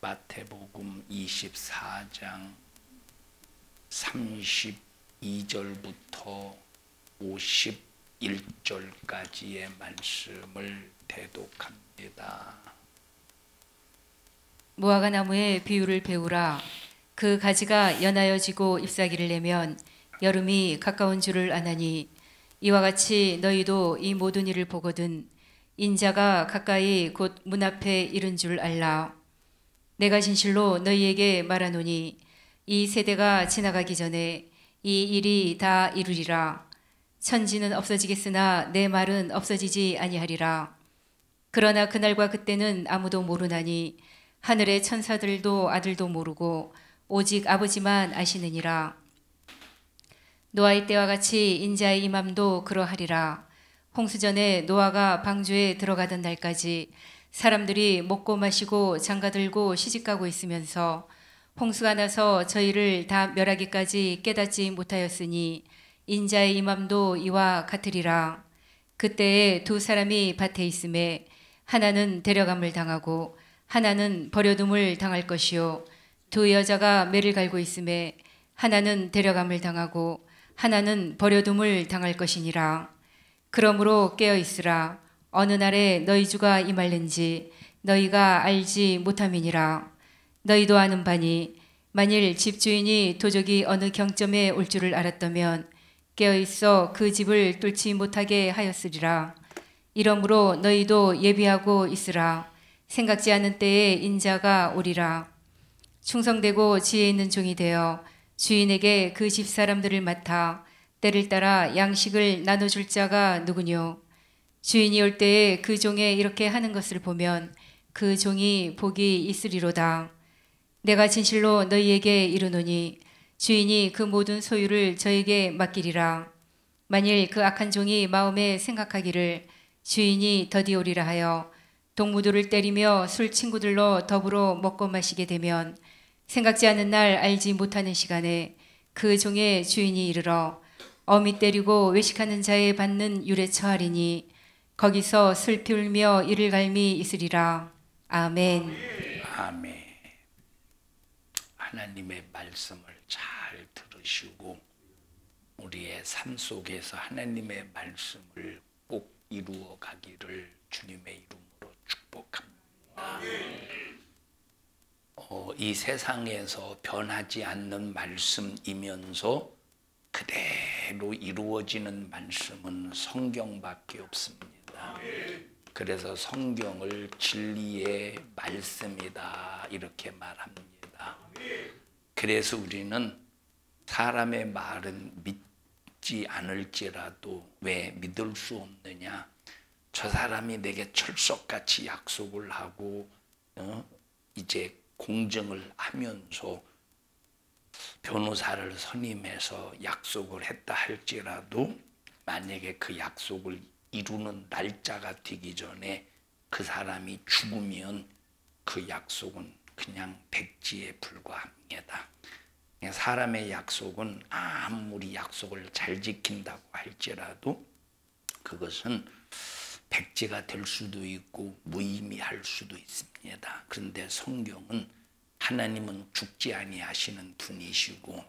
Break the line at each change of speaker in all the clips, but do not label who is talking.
마태복음 24장 32절부터 51절까지의 말씀을 대독합니다.
무화과 나무의 비유를 배우라. 그 가지가 연하여지고 잎사귀를 내면 여름이 가까운 줄을 아나니, 이와 같이 너희도 이 모든 일을 보거든 인자가 가까이 곧 문 앞에 이른 줄 알라. 내가 진실로 너희에게 말하노니 이 세대가 지나가기 전에 이 일이 다 이루리라. 천지는 없어지겠으나 내 말은 없어지지 아니하리라. 그러나 그날과 그때는 아무도 모르나니 하늘의 천사들도 아들도 모르고 오직 아버지만 아시느니라. 노아의 때와 같이 인자의 임함도 그러하리라. 홍수전에 노아가 방주에 들어가던 날까지 사람들이 먹고 마시고 장가들고 시집가고 있으면서 홍수가 나서 저희를 다 멸하기까지 깨닫지 못하였으니 인자의 임함도 이와 같으리라. 그때에 두 사람이 밭에 있음에 하나는 데려감을 당하고 하나는 버려둠을 당할 것이요, 두 여자가 매를 갈고 있음에 하나는 데려감을 당하고 하나는 버려둠을 당할 것이니라. 그러므로 깨어 있으라. 어느 날에 너희 주가 임할는지 너희가 알지 못함이니라. 너희도 아는 바니 만일 집주인이 도적이 어느 경점에 올 줄을 알았다면 깨어 있어 그 집을 뚫지 못하게 하였으리라. 이러므로 너희도 예비하고 있으라. 생각지 않은 때에 인자가 오리라. 충성되고 지혜 있는 종이 되어 주인에게 그 집 사람들을 맡아 때를 따라 양식을 나눠줄 자가 누구뇨? 주인이 올 때에 그 종의 이렇게 하는 것을 보면 그 종이 복이 있으리로다. 내가 진실로 너희에게 이르노니 주인이 그 모든 소유를 저에게 맡기리라. 만일 그 악한 종이 마음에 생각하기를 주인이 더디 오리라 하여 동무들을 때리며 술 친구들로 더불어 먹고 마시게 되면 생각지 않은 날 알지 못하는 시간에 그 종의 주인이 이르러 어미 때리고 외식하는 자에 받는 율에 처하리니 거기서 슬피 울며 이를 갈미 있으리라. 아멘.
아멘. 하나님의 말씀을 잘 들으시고 우리의 삶 속에서 하나님의 말씀을 꼭 이루어 가기를 주님의 이름으로 축복합니다. 이 세상에서 변하지 않는 말씀이면서 그대로 이루어지는 말씀은 성경밖에 없습니다. 그래서 성경을 진리의 말씀이다 이렇게 말합니다. 그래서 우리는 사람의 말은 믿지 않을지라도 왜 믿을 수 없느냐? 저 사람이 내게 철석같이 약속을 하고 이제 공증을 하면서 변호사를 선임해서 약속을 했다 할지라도 만약에 그 약속을 이루는 날짜가 되기 전에 그 사람이 죽으면 그 약속은 그냥 백지에 불과합니다. 사람의 약속은 아무리 약속을 잘 지킨다고 할지라도 그것은 백지가 될 수도 있고 무의미할 수도 있습니다. 그런데 성경은 하나님은 죽지 아니하시는 분이시고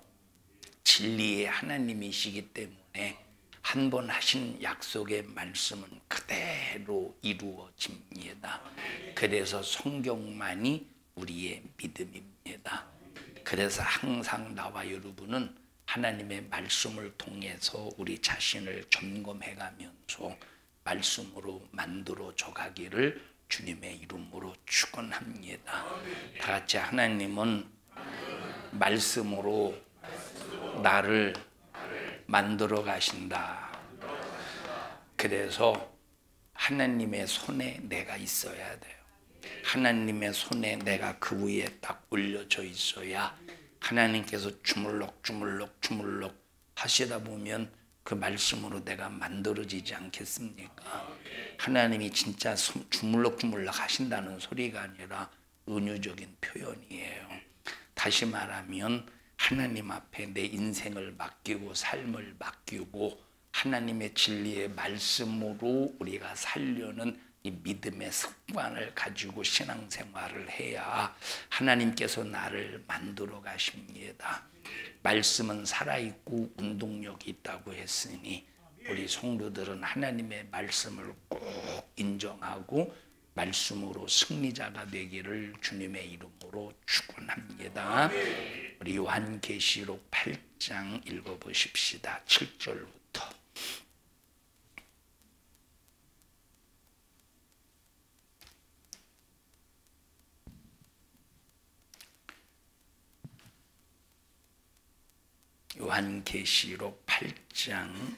진리의 하나님이시기 때문에 한 번 하신 약속의 말씀은 그대로 이루어집니다. 그래서 성경만이 우리의 믿음입니다. 그래서 항상 나와 여러분은 하나님의 말씀을 통해서 우리 자신을 점검해가면서 말씀으로 만들어져 가기를 주님의 이름으로 축원합니다. 다 같이 하나님은 말씀으로 나를 만들어 가신다. 그래서 하나님의 손에 내가 있어야 돼요. 하나님의 손에 내가 그 위에 딱 올려져 있어야 하나님께서 주물럭 하시다 보면 그 말씀으로 내가 만들어지지 않겠습니까? 하나님이 진짜 주물럭 하신다는 소리가 아니라 은유적인 표현이에요. 다시 말하면 하나님 앞에 내 인생을 맡기고 삶을 맡기고 하나님의 진리의 말씀으로 우리가 살려는 이 믿음의 습관을 가지고 신앙생활을 해야 하나님께서 나를 만들어 가십니다. 말씀은 살아있고 운동력이 있다고 했으니 우리 성도들은 하나님의 말씀을 꼭 인정하고 말씀으로 승리자가 되기를 주님의 이름으로 축원합니다. 우리 요한계시록 8장 읽어보십시다. 7절부터. 요한계시록 8장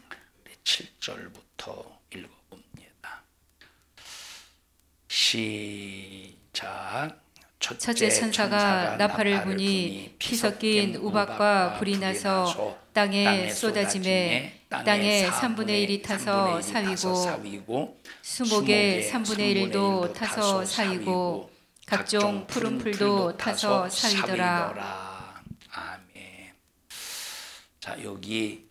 7절부터 읽어봅니다. 시작.
첫째 천사가 나팔을 부니 피 섞인 우박과 불이 나서 땅에 쏟아지매 땅의 3분의 1이 타서 사위고 수목의 3분의 1도 타서 사위고 각종 푸른 풀도 타서 사위더라.
아멘. 자, 여기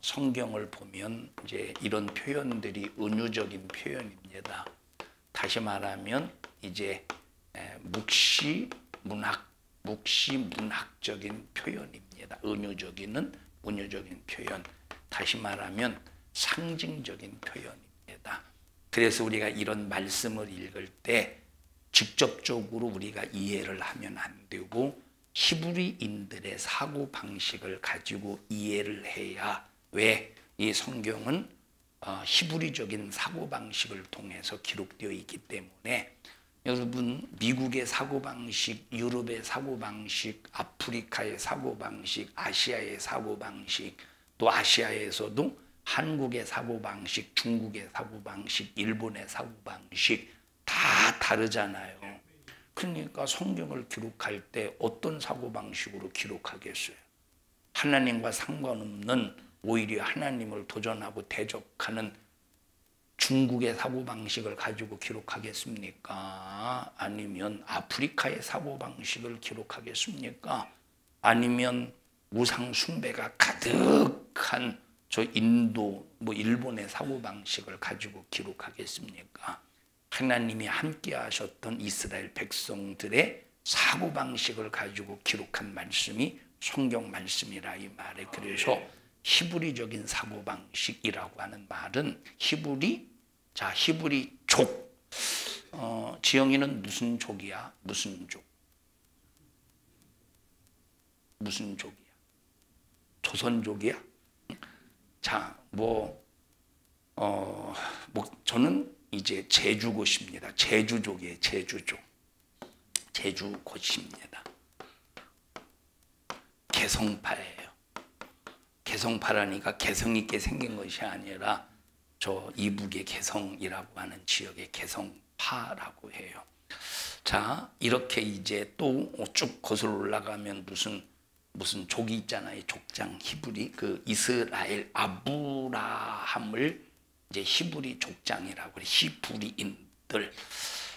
성경을 보면 이제 이런 표현들이 은유적인 표현입니다. 다시 말하면 이제 묵시문학적인 표현입니다. 은유적인 표현. 다시 말하면 상징적인 표현입니다. 그래서 우리가 이런 말씀을 읽을 때 직접적으로 우리가 이해를 하면 안 되고 히브리인들의 사고 방식을 가지고 이해를 해야, 왜 이 성경은 히브리적인 사고 방식을 통해서 기록되어 있기 때문에, 여러분 미국의 사고 방식, 유럽의 사고 방식, 아프리카의 사고 방식, 아시아의 사고 방식, 또 아시아에서도 한국의 사고 방식, 중국의 사고 방식, 일본의 사고 방식 다 다르잖아요. 그러니까 성경을 기록할 때 어떤 사고 방식으로 기록하겠어요? 하나님과 상관없는, 오히려 하나님을 도전하고 대적하는 중국의 사고방식을 가지고 기록하겠습니까? 아니면 아프리카의 사고방식을 기록하겠습니까? 아니면 우상 숭배가 가득한 저 인도, 일본의 사고방식을 가지고 기록하겠습니까? 하나님이 함께 하셨던 이스라엘 백성들의 사고방식을 가지고 기록한 말씀이 성경 말씀이라 이 말에. 그래서 히브리적인 사고방식이라고 하는 말은 히브리족. 지영이는 무슨 족이야? 무슨 족? 무슨 족이야? 조선족이야? 자, 저는 이제 제주곳입니다. 제주족이에요. 제주족. 제주곳입니다. 개성파예요. 개성파라니까 개성 있게 생긴 것이 아니라 저 이북의 개성이라고 하는 지역의 개성파라고 해요. 자, 이렇게 이제 또 쭉 거슬러 올라가면 무슨 족이 있잖아요. 족장 히브리, 그 이스라엘 아브라함을 이제 히브리 족장이라고 해요. 히브리인들.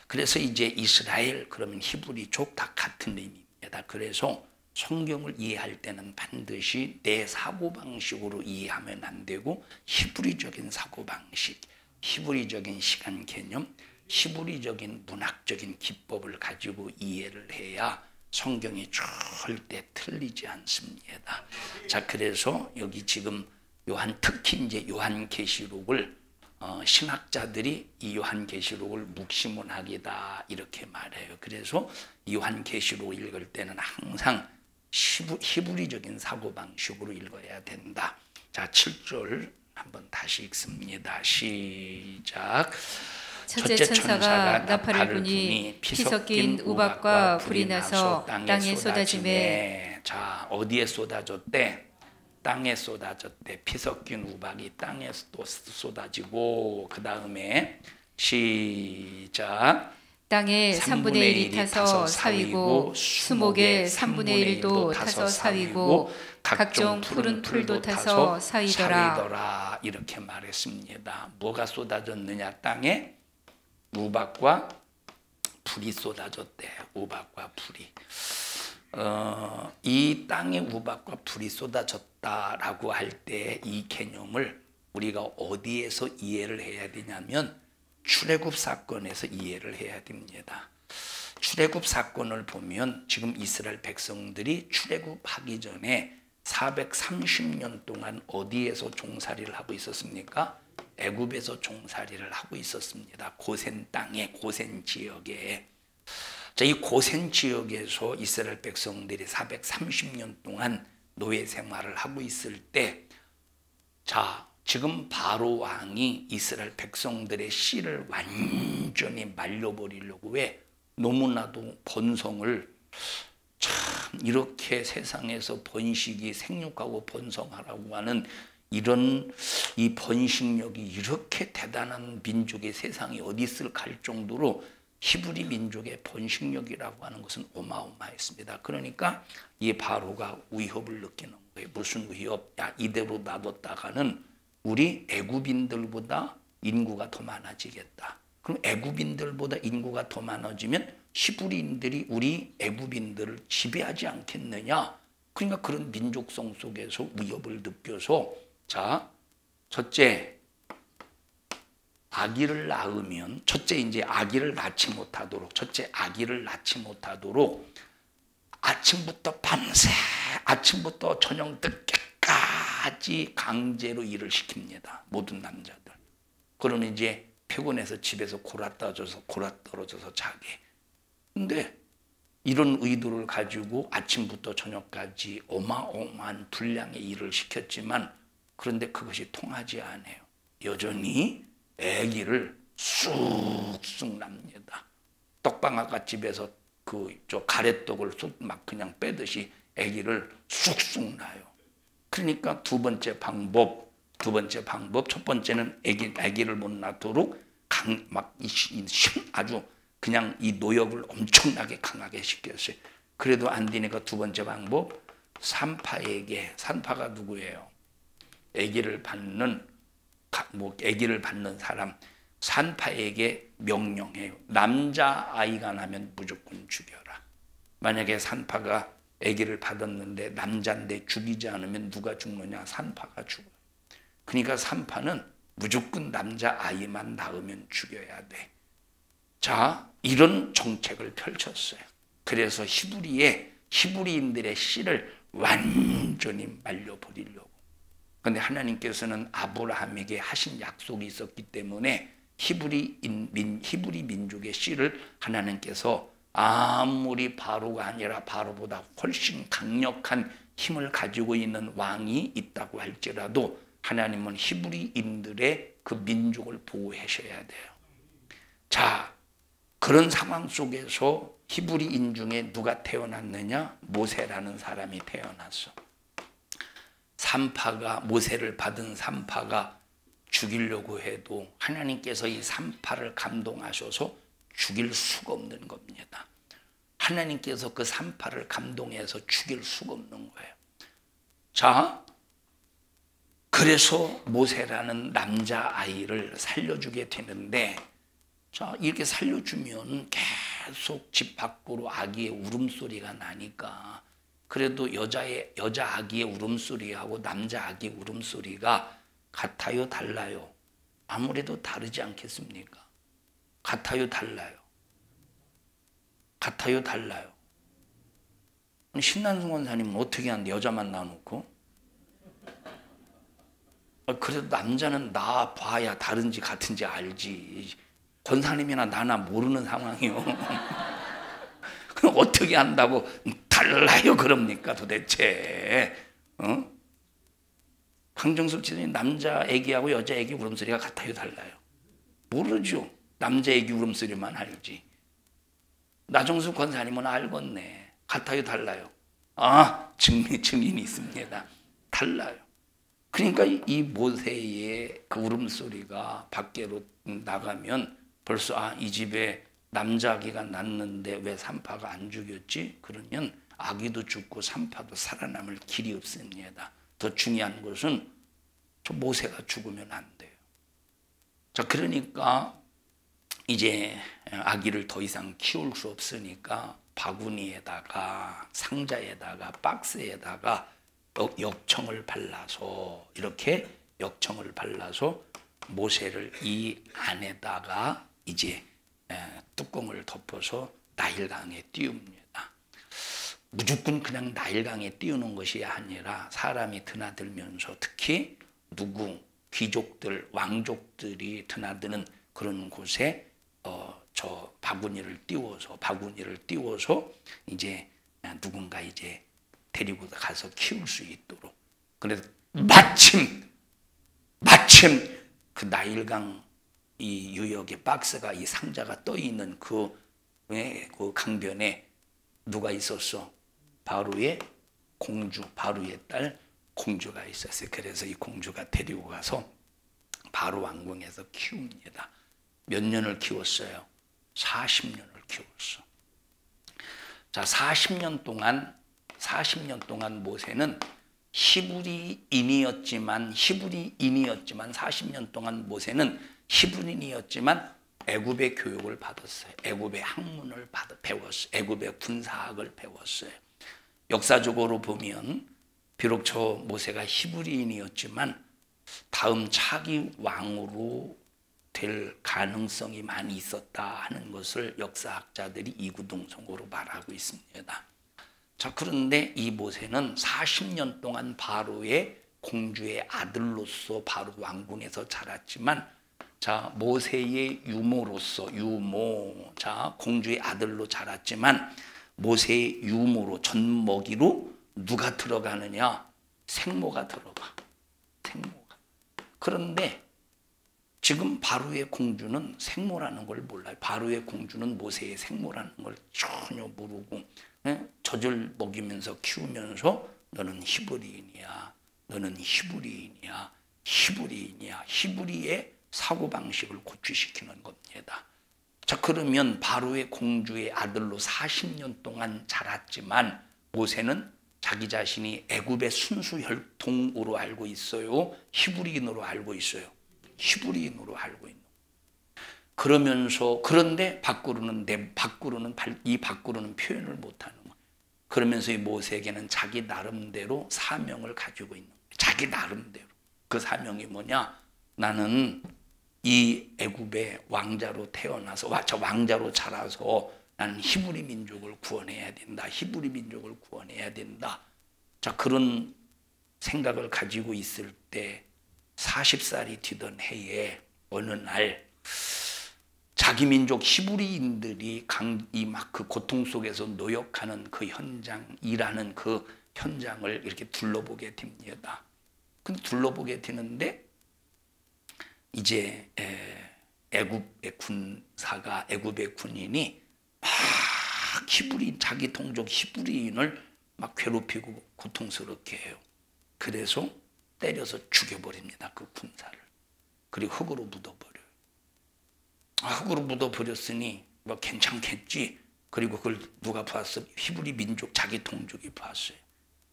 그래서 이제 이스라엘 그러면 히브리족 다 같은 의미입니다. 그래서 성경을 이해할 때는 반드시 내 사고방식으로 이해하면 안 되고 히브리적인 사고방식, 히브리적인 시간 개념, 히브리적인 문학적인 기법을 가지고 이해를 해야 성경이 절대 틀리지 않습니다. 자, 그래서 여기 지금 특히 이제 요한계시록을 신학자들이 이 요한계시록을 묵시문학이다 이렇게 말해요. 그래서 요한계시록 읽을 때는 항상 히브리적인 사고방식으로 읽어야 된다. 자, 7절 한번 다시 읽습니다. 시작.
첫째 천사가 나팔을 부니 피 섞인 우박과 불이 나서 땅에 쏟아지매.
자, 어디에 쏟아졌대? 땅에 쏟아졌대. 피 섞인 우박이 땅에 또 쏟아지고, 그 다음에 시작.
땅에 3분의 1이 타서 사위고 수목의 3분의 1도 타서 사위고 각종 푸른 풀도 타서 사위더라.
이렇게 말했습니다. 뭐가 쏟아졌느냐? 땅에 우박과 불이 쏟아졌대. 우박과 불이. 이 땅에 우박과 불이 쏟아졌다라고 할 때 이 개념을 우리가 어디에서 이해를 해야 되냐면 출애굽 사건에서 이해를 해야 됩니다. 출애굽 사건을 보면 지금 이스라엘 백성들이 출애굽하기 전에 430년 동안 어디에서 종살이를 하고 있었습니까? 애굽에서 종살이를 하고 있었습니다. 고센 땅에, 고센 지역에. 자, 이 고센 지역에서 이스라엘 백성들이 430년 동안 노예 생활을 하고 있을 때, 자, 지금 바로 왕이 이스라엘 백성들의 씨를 완전히 말려버리려고 왜 너무나도 번성을 참 이렇게 세상에서 번식이 생육하고 번성하라고 하는 이런 이 번식력이 이렇게 대단한 민족의 세상이 어디 있을까 할 정도로 히브리 민족의 번식력이라고 하는 것은 어마어마했습니다. 그러니까 이 바로가 위협을 느끼는 거예요. 무슨 위협? 야, 이대로 놔뒀다가는 우리 애굽인들보다 인구가 더 많아지겠다. 그럼 애굽인들보다 인구가 더 많아지면 히브리인들이 우리 애굽인들을 지배하지 않겠느냐. 그러니까 그런 민족성 속에서 위협을 느껴서, 자, 첫째 아기를 낳으면, 첫째 이제 아기를 낳지 못하도록, 첫째 아기를 낳지 못하도록 아침부터 밤새, 아침부터 저녁 늦게까지 강제로 일을 시킵니다. 모든 남자들. 그러면 이제 피곤해서 집에서 골아떨어져서 자게. 근데 이런 의도를 가지고 아침부터 저녁까지 어마어마한 분량의 일을 시켰지만, 그런데 그것이 통하지 않아요. 여전히 아기를 쑥쑥 납니다. 떡방아까 집에서 저 가래떡을 막 그냥 빼듯이 아기를 쑥쑥 나요. 그러니까 두 번째 방법, 첫 번째는 아기를 못 낳도록 아주 그냥 이 노역을 엄청나게 강하게 시켰어요. 그래도 안 되니까 두 번째 방법, 산파가 누구예요? 아기를 받는 사람, 산파에게 명령해요. 남자 아이가 나면 무조건 죽여라. 만약에 산파가 아기를 받았는데 남자인데 죽이지 않으면 누가 죽느냐? 산파가 죽어요. 그러니까 산파는 무조건 남자 아이만 낳으면 죽여야 돼. 자, 이런 정책을 펼쳤어요. 그래서 히브리인들의 씨를 완전히 말려버리려고. 그런데 하나님께서는 아브라함에게 하신 약속이 있었기 때문에 히브리 민족의 씨를 하나님께서 아무리 바로가 아니라 바로보다 훨씬 강력한 힘을 가지고 있는 왕이 있다고 할지라도 하나님은 히브리인들의 그 민족을 보호하셔야 돼요. 자, 그런 상황 속에서 히브리인 중에 누가 태어났느냐? 모세라는 사람이 태어났어. 모세를 받은 산파가 죽이려고 해도 하나님께서 이 산파를 감동하셔서 죽일 수가 없는 겁니다. 하나님께서 그 산파를 감동해서 죽일 수가 없는 거예요. 자, 그래서 모세라는 남자아이를 살려주게 되는데, 자, 이렇게 살려주면 계속 집 밖으로 아기의 울음소리가 나니까, 그래도 여자 아기의 울음소리하고 남자 아기의 울음소리가 같아요, 달라요? 아무래도 다르지 않겠습니까? 같아요, 달라요? 같아요, 달라요? 신난승 원사님은 어떻게 하는데 여자만 놔놓고? 그래도 남자는 나 봐야 다른지 같은지 알지. 권사님이나 나나 모르는 상황이요. 그럼 어떻게 한다고 달라요 그럽니까 도대체? 강정숙 지사님, 남자 애기하고 여자 애기 울음소리가 같아요, 달라요? 모르죠. 남자 애기 울음소리만 알지. 나정숙 권사님은 알겠네. 같아요, 달라요? 아, 증인이 있습니다. 달라요. 그러니까 이 모세의 그 울음소리가 밖으로 나가면 벌써 이 집에 남자 아기가 낳는데 왜 산파가 안 죽였지? 그러면 아기도 죽고 산파도 살아남을 길이 없습니다. 더 중요한 것은 저 모세가 죽으면 안 돼요. 자, 그러니까 이제 아기를 더 이상 키울 수 없으니까 바구니에다가 상자에다가 박스에다가 역청을 발라서, 이렇게 역청을 발라서 모세를 이 안에다가 이제 뚜껑을 덮어서 나일강에 띄웁니다. 무조건 그냥 나일강에 띄우는 것이 아니라 사람이 드나들면서 특히 귀족들, 왕족들이 드나드는 그런 곳에 저 바구니를 띄워서 이제 누군가 이제 데리고 가서 키울 수 있도록. 그래서 마침 그 나일강 이 유역의 박스가 이 상자가 떠 있는 그 강변에 누가 있었어? 바로의 공주, 바로의 딸 공주가 있었어요. 그래서 이 공주가 데리고 가서 바로 왕궁에서 키웁니다. 몇 년을 키웠어요? 40년을 키웠어. 자, 40년 동안 모세는 히브리인이었지만 40년 동안 모세는 히브리인이었지만 애굽의 교육을 받았어요. 애굽의 학문을 배웠어요. 애굽의 군사학을 배웠어요. 역사적으로 보면 비록 저 모세가 히브리인이었지만 다음 차기 왕으로 될 가능성이 많이 있었다 하는 것을 역사학자들이 이구동성으로 말하고 있습니다. 자, 그런데 이 모세는 40년 동안 바로의 공주의 아들로서 바로 왕궁에서 자랐지만, 자, 모세의 자, 공주의 아들로 자랐지만 모세의 유모로, 젖먹이로 누가 들어가느냐? 생모가 들어가. 생모가. 그런데 지금 바로의 공주는 생모라는 걸 몰라요. 바로의 공주는 모세의 생모라는 걸 전혀 모르고 젖을 먹이면서 키우면서 너는 히브리인이야. 너는 히브리인이야. 히브리인이야. 히브리의 사고방식을 고취시키는 겁니다. 자, 그러면 바로의 공주의 아들로 40년 동안 자랐지만 모세는 자기 자신이 애굽의 순수 혈통으로 알고 있어요? 히브리인으로 알고 있어요? 히브리인으로 알고 있는. 그러면서 그런데 밖으로는 표현을 못하는 거예요. 그러면서 이 모세에게는 자기 나름대로 사명을 가지고 있는 거예요. 자기 나름대로. 그 사명이 뭐냐? 나는 이 애굽의 왕자로 태어나서 저 왕자로 자라서 나는 히브리 민족을 구원해야 된다. 히브리 민족을 구원해야 된다. 자, 그런 생각을 가지고 있을 때 40살이 뒤던 해에 어느 날 자기 민족 히브리인들이 그 고통 속에서 노역하는 그 현장, 일하는 그 현장을 이렇게 둘러보게 됩니다. 근데 둘러보게 되는데 이제 애굽의 군사가, 애굽의 군인이 막 자기 동족 히브리인을 막 괴롭히고 고통스럽게 해요. 그래서 때려서 죽여버립니다. 그 군사를. 그리고 흙으로 묻어버려요. 흙으로 묻어버렸으니 뭐 괜찮겠지. 그리고 그걸 누가 봤어? 히브리 민족, 자기 동족이 봤어요.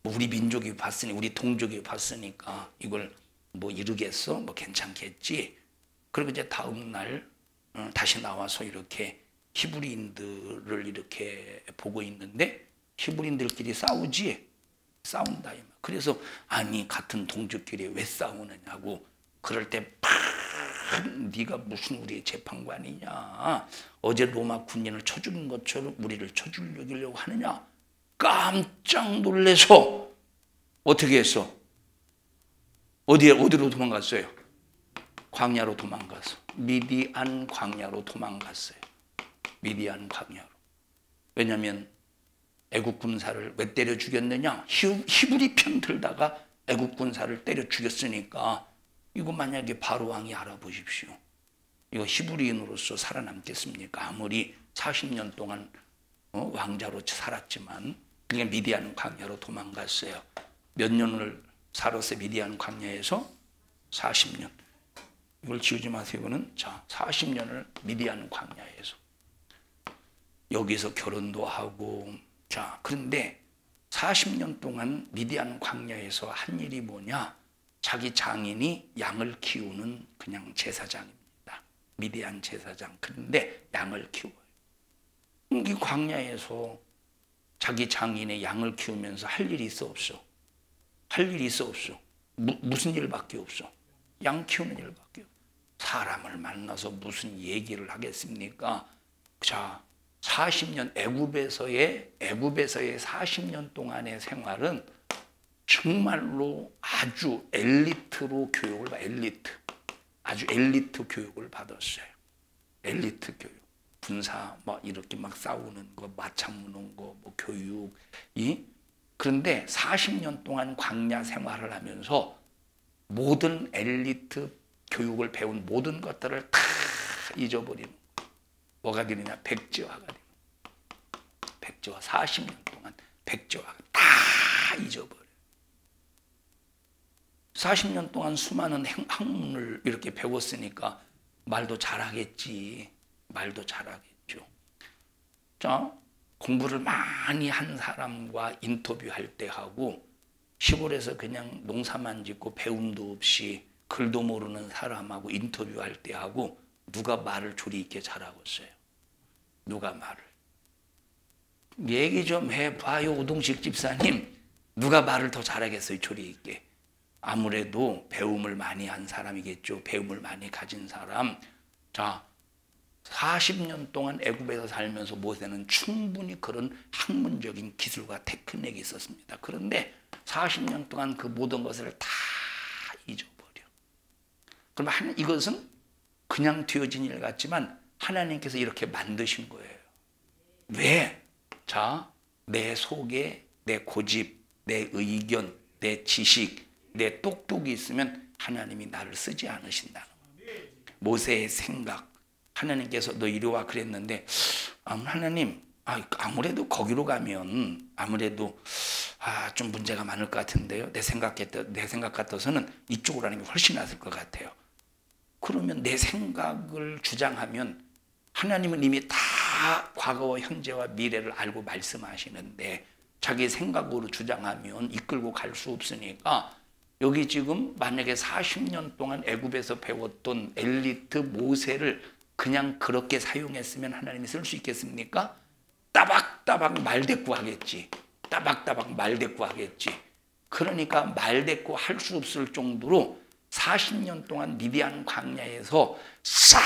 우리 민족이 봤으니, 우리 동족이 봤으니까 이걸 뭐 이루겠어? 뭐 괜찮겠지. 그리고 이제 다음 날 다시 나와서 이렇게 히브리인들을 이렇게 보고 있는데 히브리인들끼리 싸운다. 그래서 아니 같은 동족끼리 왜 싸우느냐고. 그럴 때 네가 무슨 우리의 재판관이냐. 어제 로마 군인을 쳐주는 것처럼 우리를 쳐주려고 하느냐. 깜짝 놀래서 어떻게 했어? 어디로 도망갔어요? 광야로 도망갔어. 미디안 광야로 도망갔어요. 미디안 광야로. 왜냐하면 애국 군사를 왜 때려 죽였느냐? 히브리 편 들다가 애국 군사를 때려 죽였으니까 이거 만약에 바로 왕이 알아보십시오. 이거 히브리인으로서 살아남겠습니까? 아무리 40년 동안 왕자로 살았지만 그냥 미디안 광야로 도망갔어요. 몇 년을 살았어요? 미디안 광야에서 40년. 이걸 지우지 마세요. 이거는 자 40년을 미디안 광야에서 여기서 결혼도 하고. 자, 그런데 40년 동안 미디안 광야에서 한 일이 뭐냐? 자기 장인이 양을 키우는 그냥 제사장입니다. 미디안 제사장. 그런데 양을 키워요. 이 광야에서 자기 장인의 양을 키우면서 할 일이 있어 없어? 할 일이 있어 없어? 무슨 일밖에 없어? 양 키우는 일밖에 없어. 사람을 만나서 무슨 얘기를 하겠습니까? 자, 40년 애굽에서의 40년 동안의 생활은 정말로 아주 엘리트로 아주 엘리트 교육을 받았어요. 엘리트 교육. 군사 막 이렇게 막 싸우는 거, 마차 무는 거, 뭐 교육. 그런데 40년 동안 광야 생활을 하면서 모든 엘리트 교육을 배운 모든 것들을 다 잊어버리는 거. 뭐가 되느냐? 백지화가 되는 거. 백지화. 40년 동안 백지화가 다 잊어버려요. 40년 동안 수많은 학문을 이렇게 배웠으니까 말도 잘하겠지. 말도 잘하겠죠. 자, 공부를 많이 한 사람과 인터뷰할 때 하고 시골에서 그냥 농사만 짓고 배움도 없이 글도 모르는 사람하고 인터뷰할 때 하고 누가 말을 조리 있게 잘하고 있어요? 누가 말을? 얘기 좀 해봐요, 우동식 집사님. 누가 말을 더 잘하겠어요, 조리 있게? 아무래도 배움을 많이 한 사람이겠죠. 배움을 많이 가진 사람. 자, 40년 동안 애굽에서 살면서 모세는 충분히 그런 학문적인 기술과 테크닉이 있었습니다. 그런데 40년 동안 그 모든 것을 다 잊어버려. 그럼 이것은 그냥 되어진 일 같지만 하나님께서 이렇게 만드신 거예요. 왜? 자, 내 속에 내 고집, 내 의견, 내 지식, 내 똑똑이 있으면 하나님이 나를 쓰지 않으신다는 거예요. 모세의 생각, 하나님께서 너 이리 와 그랬는데 하나님 아무래도 거기로 가면 아무래도 좀 문제가 많을 것 같은데요. 내 생각 같아서는 이쪽으로 하는 게 훨씬 낫을 것 같아요. 그러면 내 생각을 주장하면 하나님은 이미 다 과거와 현재와 미래를 알고 말씀하시는데 자기 생각으로 주장하면 이끌고 갈 수 없으니까 여기 지금 만약에 40년 동안 애굽에서 배웠던 엘리트 모세를 그냥 그렇게 사용했으면 하나님이 쓸 수 있겠습니까? 따박따박 말대꾸하겠지. 따박따박 말대꾸하겠지. 그러니까 말대꾸 할 수 없을 정도로 40년 동안 미디안 광야에서 싹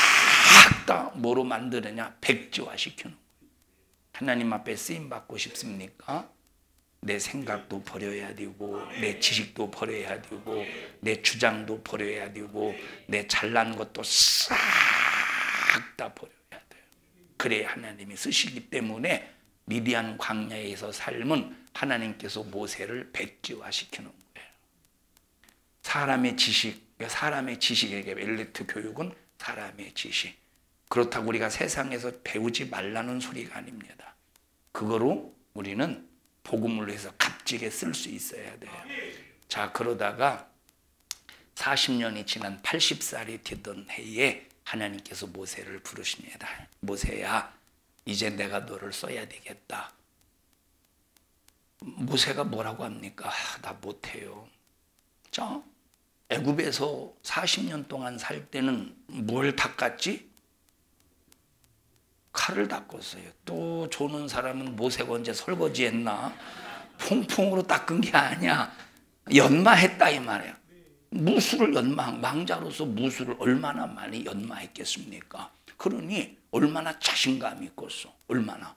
다 뭐로 만드느냐? 백지화 시키는 거예요. 하나님 앞에 쓰임 받고 싶습니까? 내 생각도 버려야 되고 내 지식도 버려야 되고 내 주장도 버려야 되고 내 잘난 것도 싹 다 버려야 돼요. 그래야 하나님이 쓰시기 때문에 미디안 광야에서 삶은 하나님께서 모세를 백지화시키는 거예요. 사람의 지식에게 엘리트 교육은 사람의 지식. 그렇다고 우리가 세상에서 배우지 말라는 소리가 아닙니다. 그거로 우리는 복음을 위해서 값지게 쓸 수 있어야 돼요. 자, 그러다가 40년이 지난 80살이 되던 해에 하나님께서 모세를 부르십니다. 모세야, 이제 내가 너를 써야 되겠다. 모세가 뭐라고 합니까? 나 못해요. 자, 애굽에서 40년 동안 살 때는 뭘 닦았지? 칼을 닦았어요. 또 조는 사람은 모세가 언제 설거지했나? 퐁퐁으로 닦은 게 아니야. 연마했다 이 말이야. 무술을 망자로서 무술을 얼마나 많이 연마했겠습니까? 그러니 얼마나 자신감이 있겠어. 얼마나.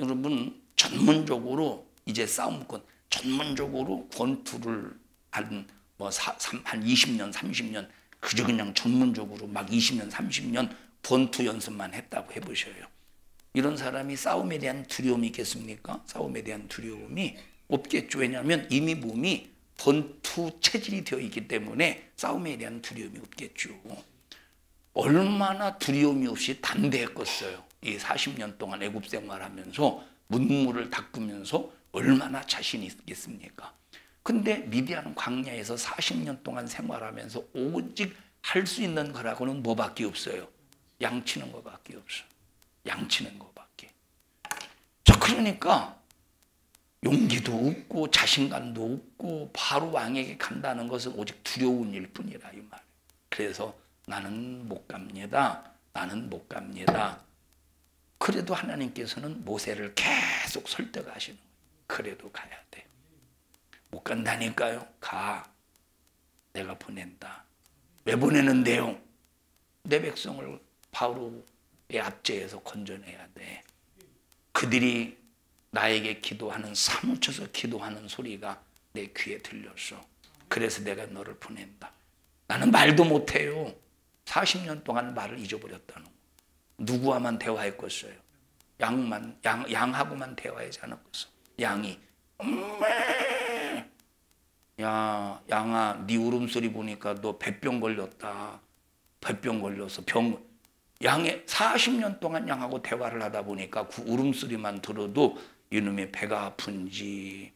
여러분 전문적으로 이제 싸움권 전문적으로 권투를 한 20년 30년 그저 그냥 전문적으로 막 20년 30년 권투 연습만 했다고 해보셔요. 이런 사람이 싸움에 대한 두려움이 있겠습니까? 싸움에 대한 두려움이 없겠죠. 왜냐하면 이미 몸이 권투 체질이 되어 있기 때문에 싸움에 대한 두려움이 없겠죠. 얼마나 두려움이 없이 담대했겠어요. 이 40년 동안 애굽 생활하면서 문물을 닦으면서 얼마나 자신이 있겠습니까? 근데 미디안 광야에서 40년 동안 생활하면서 오직 할 수 있는 거라고는 뭐밖에 없어요? 양치는 것밖에 없어. 양치는 것밖에. 자, 그러니까 용기도 없고 자신감도 없고 바로 왕에게 간다는 것은 오직 두려운 일뿐이라 이 말. 그래서 나는 못 갑니다. 나는 못 갑니다. 그래도 하나님께서는 모세를 계속 설득하시는 거예요. 그래도 가야 돼. 못 간다니까요. 가. 내가 보낸다. 왜 보내는데요? 내 백성을 바로의 압제에서 건져내야 돼. 그들이 나에게 기도하는, 사무쳐서 기도하는 소리가 내 귀에 들렸어. 그래서 내가 너를 보낸다. 나는 말도 못해요. 40년 동안 말을 잊어버렸다는 거. 누구와만 대화했겠어요? 양하고만 대화하지 않았겠어. 양이 야, 양아, 네 울음소리 보니까 너 배병 걸렸다. 배병 걸려서 양의 40년 동안 양하고 대화를 하다 보니까 그 울음소리만 들어도 이놈이 배가 아픈지,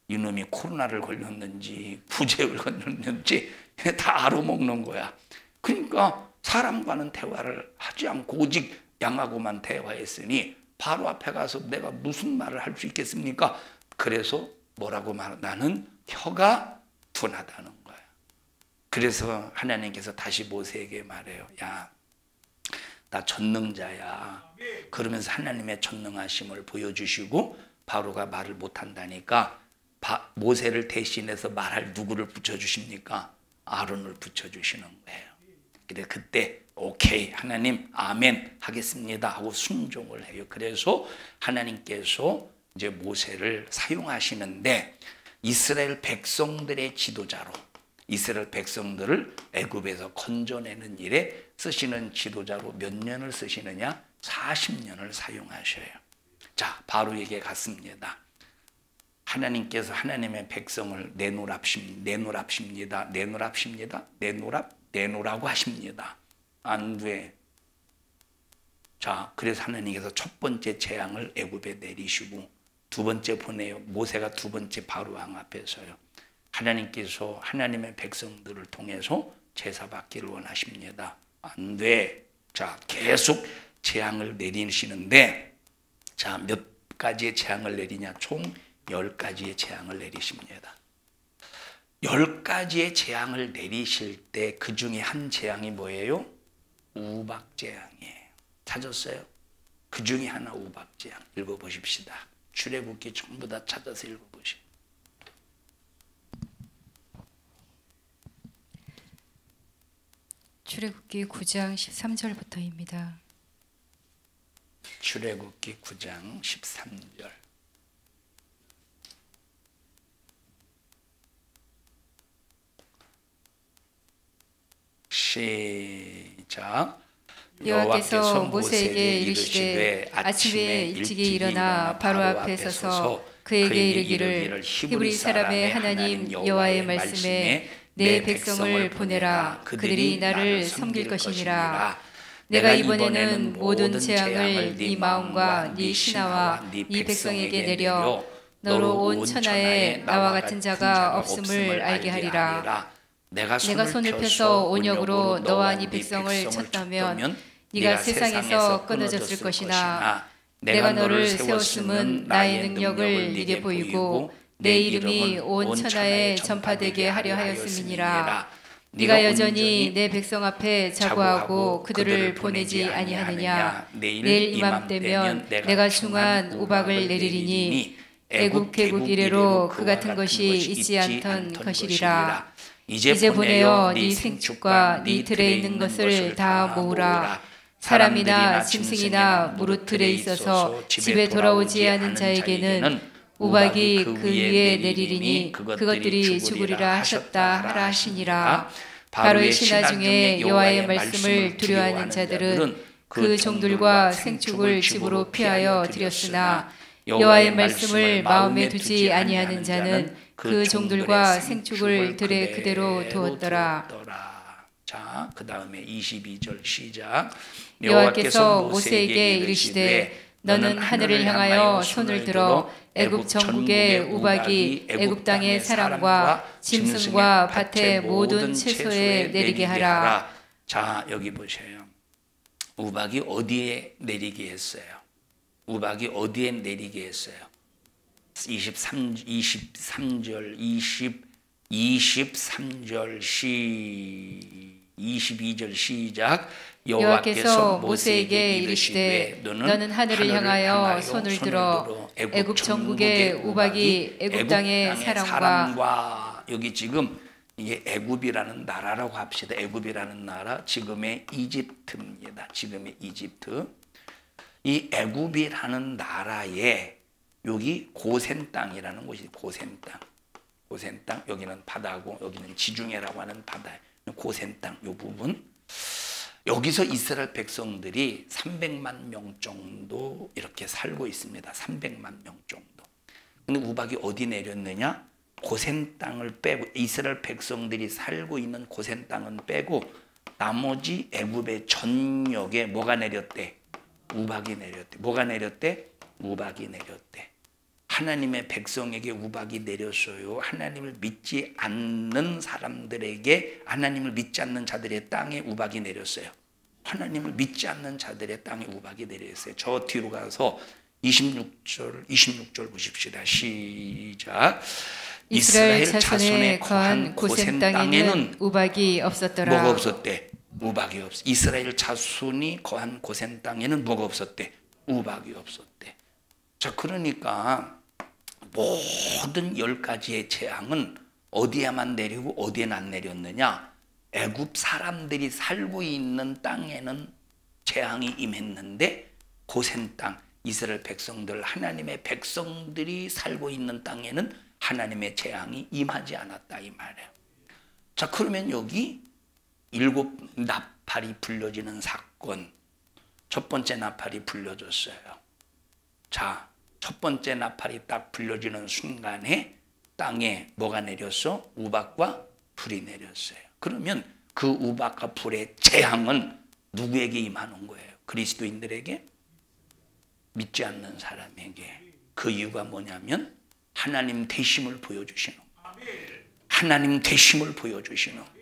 이놈이 코로나를 걸렸는지, 부재를 걸렸는지 다 알아먹는 거야. 그러니까 사람과는 대화를 하지 않고 오직 양하고만 대화했으니 바로 앞에 가서 내가 무슨 말을 할 수 있겠습니까? 그래서 뭐라고 나는 혀가 둔하다는 거야. 그래서 하나님께서 다시 모세에게 말해요. 야, 나 전능자야. 그러면서 하나님의 전능하심을 보여주시고 바로가 말을 못한다니까 모세를 대신해서 말할 누구를 붙여주십니까? 아론을 붙여주시는 거예요. 근데 그때 오케이 하나님 아멘 하겠습니다 하고 순종을 해요. 그래서 하나님께서 이제 모세를 사용하시는데 이스라엘 백성들의 지도자로, 이스라엘 백성들을 애굽에서 건져내는 일에 쓰시는 지도자로 몇 년을 쓰시느냐? 40년을 사용하셔요. 자, 바로에게 갔습니다. 하나님께서 하나님의 백성을 내놓으랍십니다. 내놓으라고 하십니다. 안 돼. 자, 그래서 하나님께서 첫 번째 재앙을 애굽에 내리시고 두 번째 보내요. 모세가 두 번째 바로 왕 앞에 서요. 하나님께서 하나님의 백성들을 통해서 제사 받기를 원하십니다. 안 돼. 자, 계속 재앙을 내리시는데, 자, 몇 가지의 재앙을 내리냐? 총 10가지의 재앙을 내리십니다. 10가지의 재앙을 내리실 때 그 중에 한 재앙이 뭐예요? 우박재앙이에요. 찾았어요? 그 중에 하나 우박재앙. 읽어보십시다. 출애굽기 전부 다 찾아서 읽어보시오.
출애굽기 9장 13절부터입니다.
출애굽기 9장 13절. 시작.
여호와께서 모세에게 이르시되 아침에 일찍이 일어나 바로 앞에 서서 그에게 이르기를 히브리 사람의 하나님 여호와의 말씀에 내 백성을 보내라. 그들이 나를 섬길 것이니라. 내가 이번에는 모든 재앙을 네 마음과 네 신하와 네 백성에게 내려 너로 온 천하에 나와 같은 자가 없음을 알게 하리라. 내가 손을 펴서 온역으로 너와 네 백성을 쳤다면 네가 세상에서 끊어졌을 것이나 내가 너를 세웠음은 나의 능력을 네게 보이고 내 이름이 온 천하에 전파되게 하려 하였음이니라. 네가 여전히 내 백성 앞에 자고하고 그들을 보내지 아니하느냐. 내일 이맘때면 내가 중한 우박을 내리리니 애굽 개국 이래로 그 같은 것이 있지 않던 것이리라. 이제 보내어 네 생축과 네 들에 있는 것을 다 모으라. 사람이나 짐승이나 무릇 들에 있어서 집에 돌아오지 않은 자에게는 우박이 그 위에 내리리니 그것들이 죽으리라 하셨다 하라 하시니라. 바로의 신하 중에 여호와의 말씀을 두려워하는 자들은 그 종들과 생축을 집으로 피하여 드렸으나 여호와의 말씀을 마음에 두지 아니하는 자는 그 종들과 생축을 들에 그대로 두었더라.
자, 그 다음에 22절 시작.
여호와께서 모세에게 이르시되 너는 하늘을 향하여 손을 들어 애굽 전국의 우박이 애굽 땅의 사람과 짐승과 밭의 모든 채소에 내리게 하라.
자, 여기 보세요. 우박이 어디에 내리게 했어요? 우박이 어디에 내리게 했어요? 23절 23절 22절 시작.
여호와께서 모세에게 이르시되 너는 하늘을 향하여 손을 들어 애굽 전국의 우박이 애굽 땅의 사람과
여기 지금 이게 애굽이라는 나라라고 합시다. 애굽이라는 나라, 지금의 이집트입니다. 지금의 이집트. 이 애굽이라는 나라에 여기 고센 땅이라는 곳이 고센 땅. 고센 땅, 여기는 바다고 여기는 지중해라고 하는 바다. 고센 땅, 이 부분. 여기서 이스라엘 백성들이 300만 명 정도 이렇게 살고 있습니다. 300만 명 정도. 근데 우박이 어디 내렸느냐? 고센 땅을 빼고, 이스라엘 백성들이 살고 있는 고센 땅은 빼고 나머지 애굽의 전역에 뭐가 내렸대? 우박이 내렸대. 뭐가 내렸대? 우박이 내렸대. 하나님의 백성에게 우박이 내렸어요. 하나님을 믿지 않는 사람들에게, 하나님을 믿지 않는 자들의 땅에 우박이 내렸어요. 하나님을 믿지 않는 자들의 땅에 우박이 내렸어요. 저 뒤로 가서 26절 보십시다. 시작.
이스라엘 자손에 거한 고센 땅에는 우박이 없었더라.
뭐가 없었대? 우박이 없어. 이스라엘 자손이 거한 고센 땅에는 뭐가 없었대? 우박이 없었대. 자, 그러니까 모든 10가지의 재앙은 어디에만 내리고 어디에는 안 내렸느냐? 애굽 사람들이 살고 있는 땅에는 재앙이 임했는데 고센 땅, 이스라엘 백성들, 하나님의 백성들이 살고 있는 땅에는 하나님의 재앙이 임하지 않았다, 이 말이에요. 자, 그러면 여기 7 나팔이 불려지는 사건, 첫 번째 나팔이 불려졌어요. 자, 첫 번째 나팔이 딱 불려지는 순간에 땅에 뭐가 내렸어? 우박과 불이 내렸어요. 그러면 그 우박과 불의 재앙은 누구에게 임하는 거예요? 그리스도인들에게? 믿지 않는 사람에게. 그 이유가 뭐냐면 하나님 되심을 보여주시는 거예요. 하나님 되심을 보여주시는 거예요.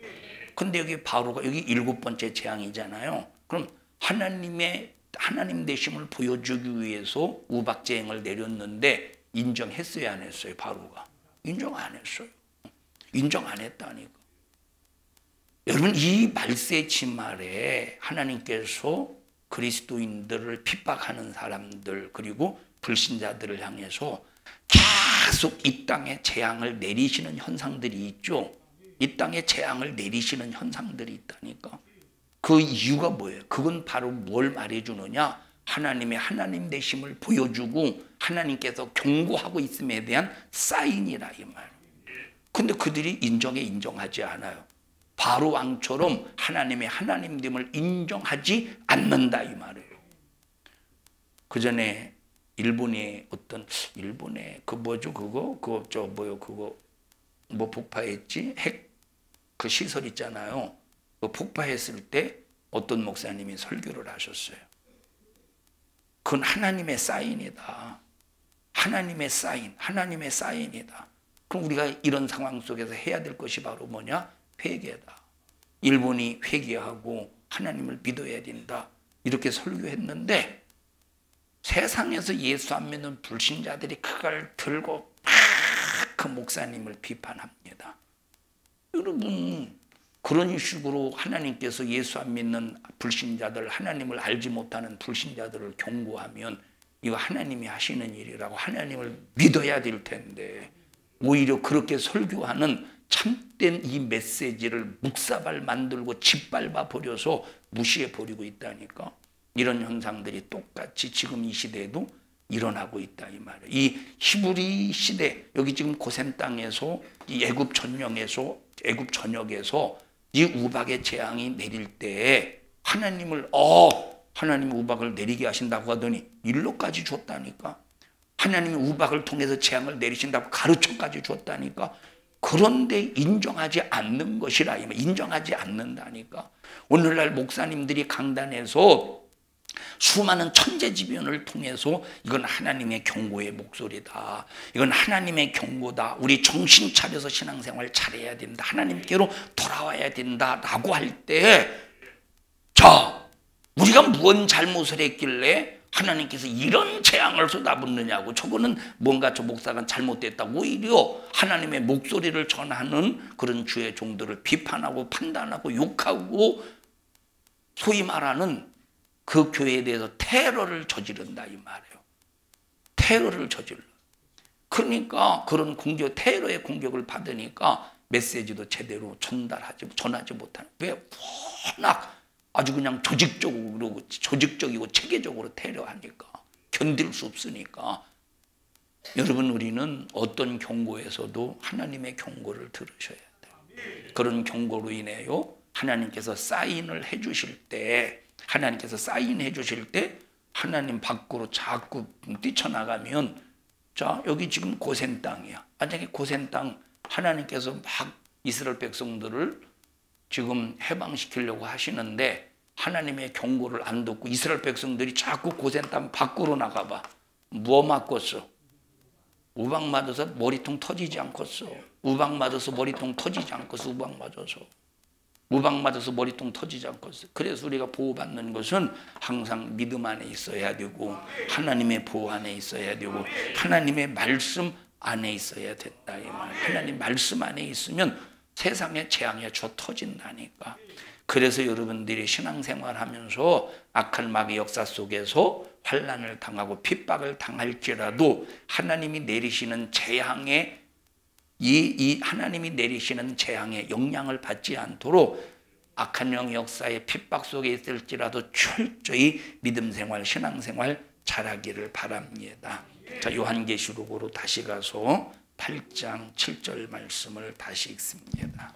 근데 여기 바로가 여기 7번째 재앙이잖아요. 그럼 하나님 되심을 보여주기 위해서 우박재앙을 내렸는데 인정했어요, 안 했어요? 바로가 인정 안 했어요. 인정 안 했다니까. 여러분, 이 말세지 말에 하나님께서 그리스도인들을 핍박하는 사람들 그리고 불신자들을 향해서 계속 이 땅에 재앙을 내리시는 현상들이 있죠. 이 땅에 재앙을 내리시는 현상들이 있다니까. 그 이유가 뭐예요? 그건 바로 뭘 말해주느냐? 하나님의 하나님 되심을 보여주고 하나님께서 경고하고 있음에 대한 사인이라, 이 말. 근데 그들이 인정하지 않아요. 바로 왕처럼 하나님의 하나님됨을 인정하지 않는다, 이 말이에요. 그 전에 일본의 그 뭐죠? 그거 뭐 폭파했지? 핵 그 시설 있잖아요. 그 폭파했을 때 어떤 목사님이 설교를 하셨어요. 그건 하나님의 사인이다. 하나님의 사인이다. 그럼 우리가 이런 상황 속에서 해야 될 것이 바로 뭐냐? 회개다. 일본이 회개하고 하나님을 믿어야 된다. 이렇게 설교했는데 세상에서 예수 안 믿는 불신자들이 그걸 들고 그 목사님을 비판합니다. 여러분, 그런 식으로 하나님께서 예수 안 믿는 불신자들, 하나님을 알지 못하는 불신자들을 경고하면 이거 하나님이 하시는 일이라고 하나님을 믿어야 될 텐데 오히려 그렇게 설교하는 참된 이 메시지를 묵사발 만들고 짓밟아 버려서 무시해 버리고 있다니까. 이런 현상들이 똑같이 지금 이 시대에도 일어나고 있다, 이 말이에요. 이 히브리 시대, 여기 지금 고센 땅에서 이 애굽 전역에서 이 우박의 재앙이 내릴 때 하나님 우박을 내리게 하신다고 하더니 일로까지 줬다니까. 하나님이 우박을 통해서 재앙을 내리신다고 가르쳐까지 줬다니까. 그런데 인정하지 않는 것이라, 인정하지 않는다니까. 오늘날 목사님들이 강단에서 수많은 천재지변을 통해서 이건 하나님의 경고의 목소리다. 이건 하나님의 경고다. 우리 정신 차려서 신앙생활 잘해야 된다. 하나님께로 돌아와야 된다라고 할 때, 자, 우리가 무슨 잘못을 했길래 하나님께서 이런 재앙을 쏟아붓느냐고. 저거는 뭔가 저 목사가 잘못됐다고. 오히려 하나님의 목소리를 전하는 그런 주의 종들을 비판하고 판단하고 욕하고 소위 말하는 그 교회에 대해서 테러를 저지른다, 이 말이에요. 테러를 저질러. 그러니까 그런 테러의 공격을 받으니까 메시지도 제대로 전하지 못하는. 왜? 워낙 아주 그냥 조직적이고 체계적으로 테러하니까 견딜 수 없으니까. 여러분, 우리는 어떤 경고에서도 하나님의 경고를 들으셔야 돼요. 그런 경고로 인해요 하나님께서 사인해 주실 때 하나님 밖으로 자꾸 뛰쳐나가면, 자, 여기 지금 고센 땅이야. 만약에 고센 땅 하나님께서 막 이스라엘 백성들을 지금 해방시키려고 하시는데 하나님의 경고를 안 듣고 이스라엘 백성들이 자꾸 고센 땅 밖으로 나가봐. 뭐 맞겠어? 우박 맞아서 머리통 터지지 않겠어. 우박 맞아서 머리통 터지지 않겠어. 우박 맞아서 머리통 터지지 않겠어. 그래서 우리가 보호받는 것은 항상 믿음 안에 있어야 되고, 하나님의 보호 안에 있어야 되고, 하나님의 말씀 안에 있어야 된다 이 말. 하나님 말씀 안에 있으면 세상에 재앙이 저 터진다니까. 그래서 여러분들이 신앙생활하면서 악한 마귀 역사 속에서 환난을 당하고 핍박을 당할지라도 하나님이 내리시는 재앙에 하나님이 내리시는 재앙의 영향을 받지 않도록 악한 영 역사의 핍박 속에 있을지라도 철저히 믿음 생활, 신앙 생활 잘하기를 바랍니다. 자, 요한계시록으로 다시 가서 8장 7절 말씀을 다시 읽습니다.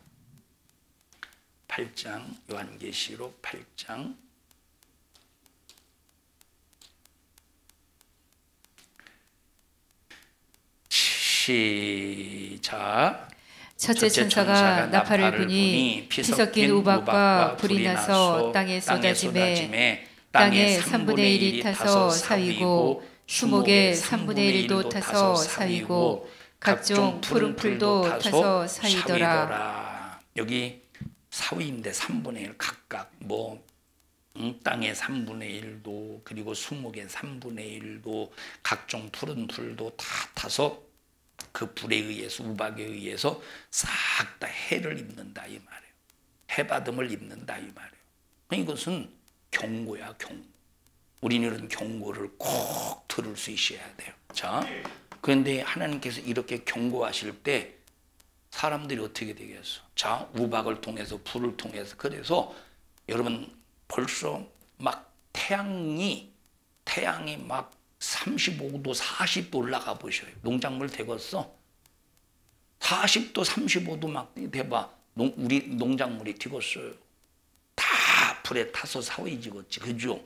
8장, 요한계시록 8장 시작.
첫째 천사가 나팔을 부니 피 섞인 우박과 불이 나서 땅에 쏟아지매 땅의 3분의 1이 타서 사위고 수목의 3분의 1도 타서 사위고 각종 푸른 풀도 타서 사위더라.
여기 사위인데 3분의 1 각각 땅의 3분의 1도 그리고 수목의 3분의 1도 각종 푸른 풀도 다 타서 그 불에 의해서 우박에 의해서 싹 다 해를 입는다 이 말이에요. 해받음을 입는다 이 말이에요. 이것은 경고야, 경고. 우리는 이런 경고를 꼭 들을 수 있어야 돼요. 자, 그런데 하나님께서 이렇게 경고하실 때 사람들이 어떻게 되겠어? 자, 우박을 통해서 불을 통해서. 그래서 여러분 벌써 막 태양이 막 35도 40도 올라가 보셔요. 농작물 되겠어? 40도 35도 막 돼봐. 우리 농작물이 되겠어요. 다 불에 타서 사위지겠지. 그죠?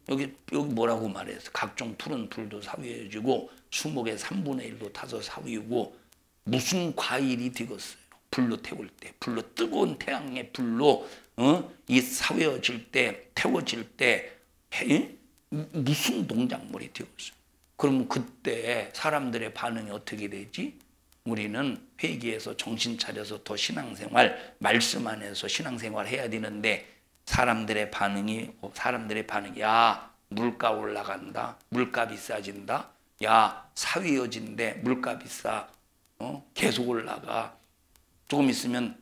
여기 뭐라고 말해서 각종 푸른 풀도 사위해지고 수목의 3분의 1도 타서 사위고 무슨 과일이 되겠어요? 불로 태울 때, 불로 뜨거운 태양의 불로 이 사위어질 때, 태워질 때 무슨 농작물이 되겠어요? 그럼 그때 사람들의 반응이 어떻게 되지? 우리는 회개해서 정신 차려서 더 신앙생활, 말씀 안에서 신앙생활 해야 되는데 사람들의 반응이 야, 물가 올라간다, 물가 비싸진다, 야, 사위어진데 물가 비싸, 계속 올라가, 조금 있으면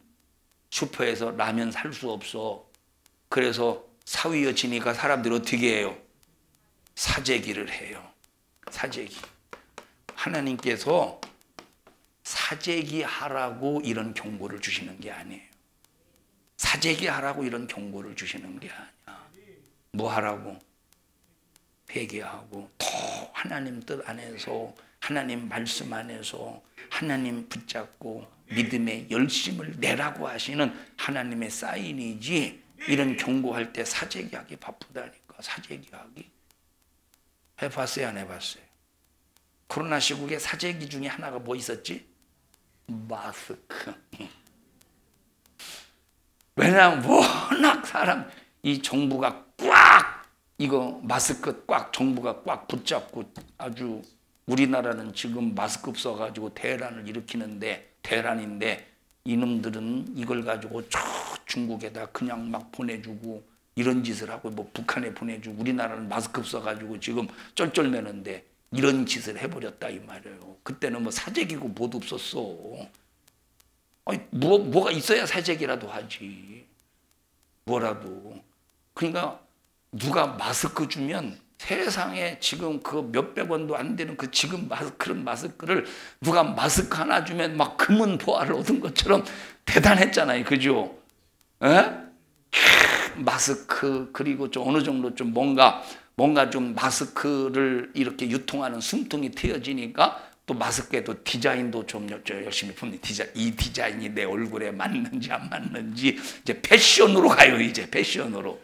슈퍼에서 라면 살 수 없어. 그래서 사위어지니까 사람들이 어떻게 해요? 사재기를 해요. 사재기. 하나님께서 사재기 하라고 이런 경고를 주시는 게 아니에요. 사재기 하라고 이런 경고를 주시는 게 아니야. 뭐 하라고? 회개하고 더 하나님 뜻 안에서, 하나님 말씀 안에서 하나님 붙잡고 믿음의 열심을 내라고 하시는 하나님의 사인이지, 이런 경고할 때 사재기하기 바쁘다니까. 사재기하기. 해봤어요, 안 해봤어요? 코로나 시국에 사재기 중에 하나가 뭐 있었지? 마스크. 왜냐하면 워낙 이 정부가 꽉 이거 마스크 꽉 정부가 꽉 붙잡고 아주, 우리나라는 지금 마스크 없어가지고 대란인데 이놈들은 이걸 가지고 저 중국에다 그냥 막 보내주고 이런 짓을 하고, 뭐 북한에 보내주고, 우리나라는 마스크 없어가지고 지금 쩔쩔매는데 이런 짓을 해버렸다 이 말이에요. 그때는 뭐 사재기고 뭐도 없었어. 아니, 뭐가 있어야 사재기라도 하지. 뭐라도. 그러니까 누가 마스크 주면 세상에 지금 그 몇백 원도 안 되는 그 지금 그런 마스크를 누가 마스크 하나 주면 막 금은 보화를 얻은 것처럼 대단했잖아요. 그죠? 에? 마스크, 그리고 좀 어느 정도 좀 뭔가 좀 마스크를 이렇게 유통하는 숨통이 트여지니까 또 마스크에도 디자인도 좀 열심히 봅니다. 이 디자인이 내 얼굴에 맞는지 안 맞는지 이제 패션으로 가요. 이제 패션으로.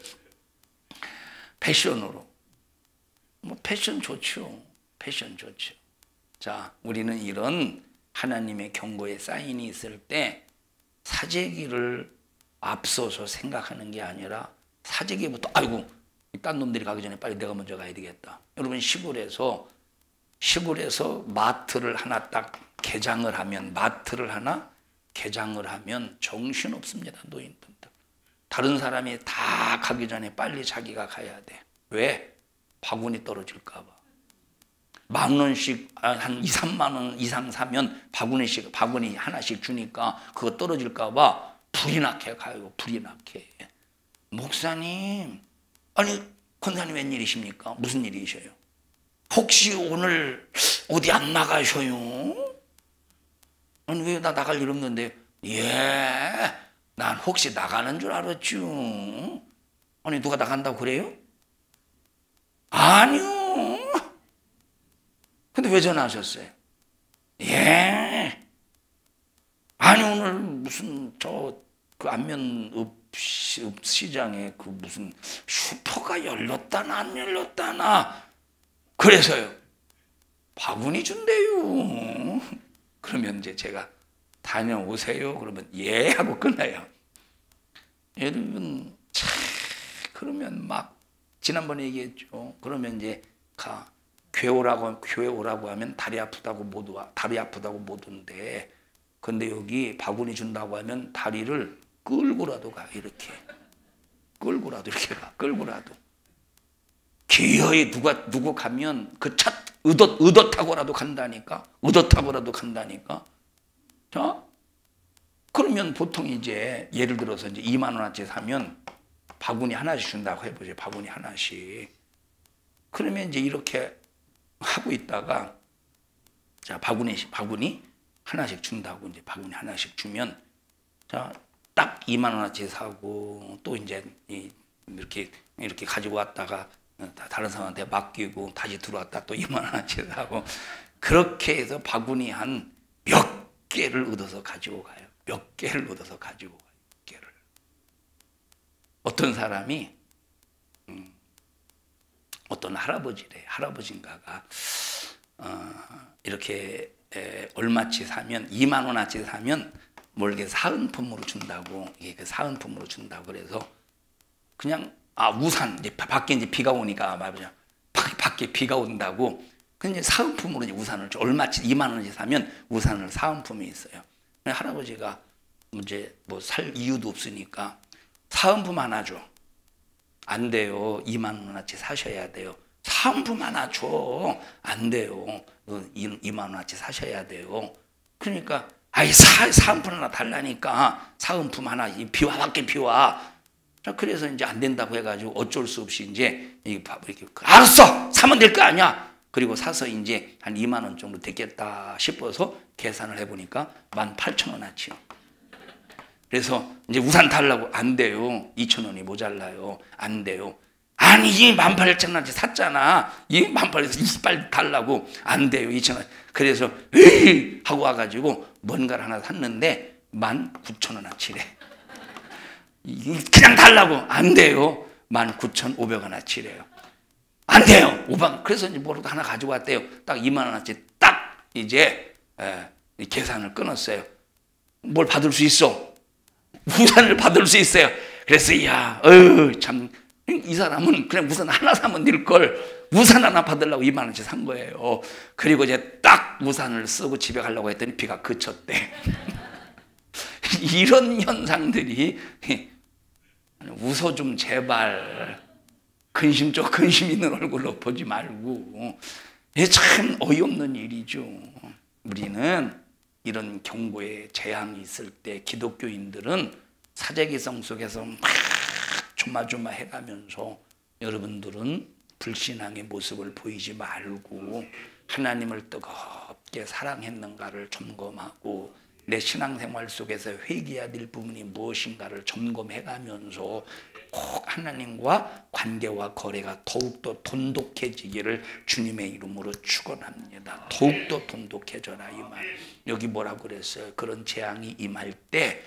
뭐 패션 좋죠. 패션 좋죠. 자, 우리는 이런 하나님의 경고의 사인이 있을 때 사재기를 앞서서 생각하는 게 아니라 사재기부터 아이고 딴 놈들이 가기 전에 빨리 내가 먼저 가야 되겠다. 여러분 시골에서 마트를 하나 딱 개장을 하면 정신없습니다. 노인분들. 다른 사람이 다 가기 전에 빨리 자기가 가야 돼. 왜? 바구니 떨어질까 봐. 10,000원씩 한 2, 3만 원 이상 사면 바구니 하나씩 주니까 그거 떨어질까 봐 불이 나게 가요. 불이 나게. 목사님, 아니 권사님 웬일이십니까? 무슨 일이셔요? 혹시 오늘 어디 안 나가셔요? 아니 왜 나 나갈 일 없는데? 예, 난 혹시 나가는 줄 알았죠. 아니 누가 나간다고 그래요? 아니요. 근데 왜 전화하셨어요? 예. 아니 오늘 무슨 그 안면 시장에 그 무슨 슈퍼가 열렸다나 안 열렸다나 그래서요. 바구니 준대요. 그러면 이제 제가 다녀오세요. 그러면 예 하고 끝나요. 여러분 그러면 막 지난번에 얘기했죠. 그러면 이제 교회 오라고 하면 다리 아프다고 못 온대. 근데 여기 바구니 준다고 하면 다리를 끌고라도 가. 이렇게 끌고라도 기어이 누구 가면 그 차 의도 타고라도 간다니까. 자, 그러면 보통 이제 예를 들어서 이제 2만 원어치 사면 바구니 하나씩 준다고 해보죠. 바구니 하나씩. 그러면 이제 이렇게 하고 있다가 자 바구니 하나씩 준다고 이제 바구니 하나씩 주면 자 딱 2만 원어치 사고 또 이제 이렇게 가지고 왔다가 다른 사람한테 맡기고 다시 들어왔다 또 2만 원어치 사고 그렇게 해서 바구니 한 몇 개를 얻어서 가지고 가요. 몇 개를. 어떤 사람이 어떤 할아버지인가가 이렇게 얼마치 사면 2만 원어치 사면 뭘 이렇게 사은품으로 준다고 그래서 그냥 우산 이제 밖에 이제 비가 오니까 말이죠. 밖에 비가 온다고 근데 사은품으로 이제 우산을 얼마치 2만 원어치 사면 우산을 사은품이 있어요. 할아버지가 이제 뭐 살 이유도 없으니까 사은품 하나 줘. 안 돼요. 2만 원어치 사셔야 돼요. 사은품 하나 줘. 안 돼요. 2만 원어치 사셔야 돼요. 그러니까 사은품 하나 달라니까 사은품 하나 밖에 비와. 자 그래서 이제 안 된다고 해가지고 어쩔 수 없이 이제 이렇게 알았어 사면 될 거 아니야. 그리고 사서 이제 한 2만 원 정도 되겠다 싶어서 계산을 해보니까 18,000원어치요. 그래서 이제 우산 달라고 안 돼요. 2,000원이 모자라요. 안 돼요. 아니 이 18,000원어치 샀잖아. 이 18,000원어치 빨리 달라고. 안 돼요. 2,000원. 그래서 에이 하고 와가지고 뭔가를 하나 샀는데 19,000원어치래. 그냥 달라고. 안 돼요. 19,500원어치래요. 안 돼요. 5만. 그래서 이제 뭐라도 하나 가지고 왔대요. 딱 2만 원어치 딱 이제 계산을 끊었어요. 뭘 받을 수 있어? 우산을 받을 수 있어요. 그래서 참 이 사람은 그냥 우산 하나 사면 될 걸 우산 하나 받으려고 2만 원치 산 거예요. 그리고 이제 딱 우산을 쓰고 집에 가려고 했더니 비가 그쳤대. 이런 현상들이 웃어 좀 제발. 근심 있는 얼굴로 보지 말고. 참 어이없는 일이죠. 우리는 이런 경고의 재앙이 있을 때 기독교인들은 사재기성 속에서 막 조마조마해가면서 여러분들은 불신앙의 모습을 보이지 말고 하나님을 뜨겁게 사랑했는가를 점검하고 내 신앙생활 속에서 회개해야 될 부분이 무엇인가를 점검해가면서 꼭 하나님과 관계와 거래가 더욱더 돈독해지기를 주님의 이름으로 축원합니다. 더욱더 돈독해져라 이 말. 여기 뭐라고 그랬어요? 그런 재앙이 임할 때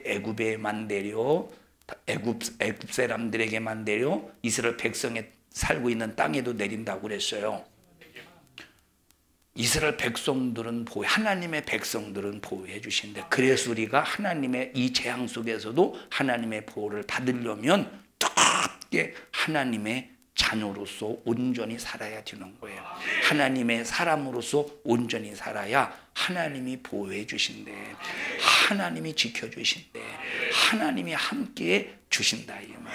애굽에만 내려 애굽 사람들에게만 내려 이스라엘 백성에 살고 있는 땅에도 내린다고 그랬어요. 이스라엘 백성들은 하나님의 백성들은 보호해 주신대. 그래서 우리가 하나님의 이 재앙 속에서도 하나님의 보호를 받으려면 뜨겁게 하나님의 자녀로서 온전히 살아야 되는 거예요. 하나님의 사람으로서 온전히 살아야 하나님이 보호해 주신대. 하나님이 지켜 주신대. 하나님이 함께 주신다 이 말.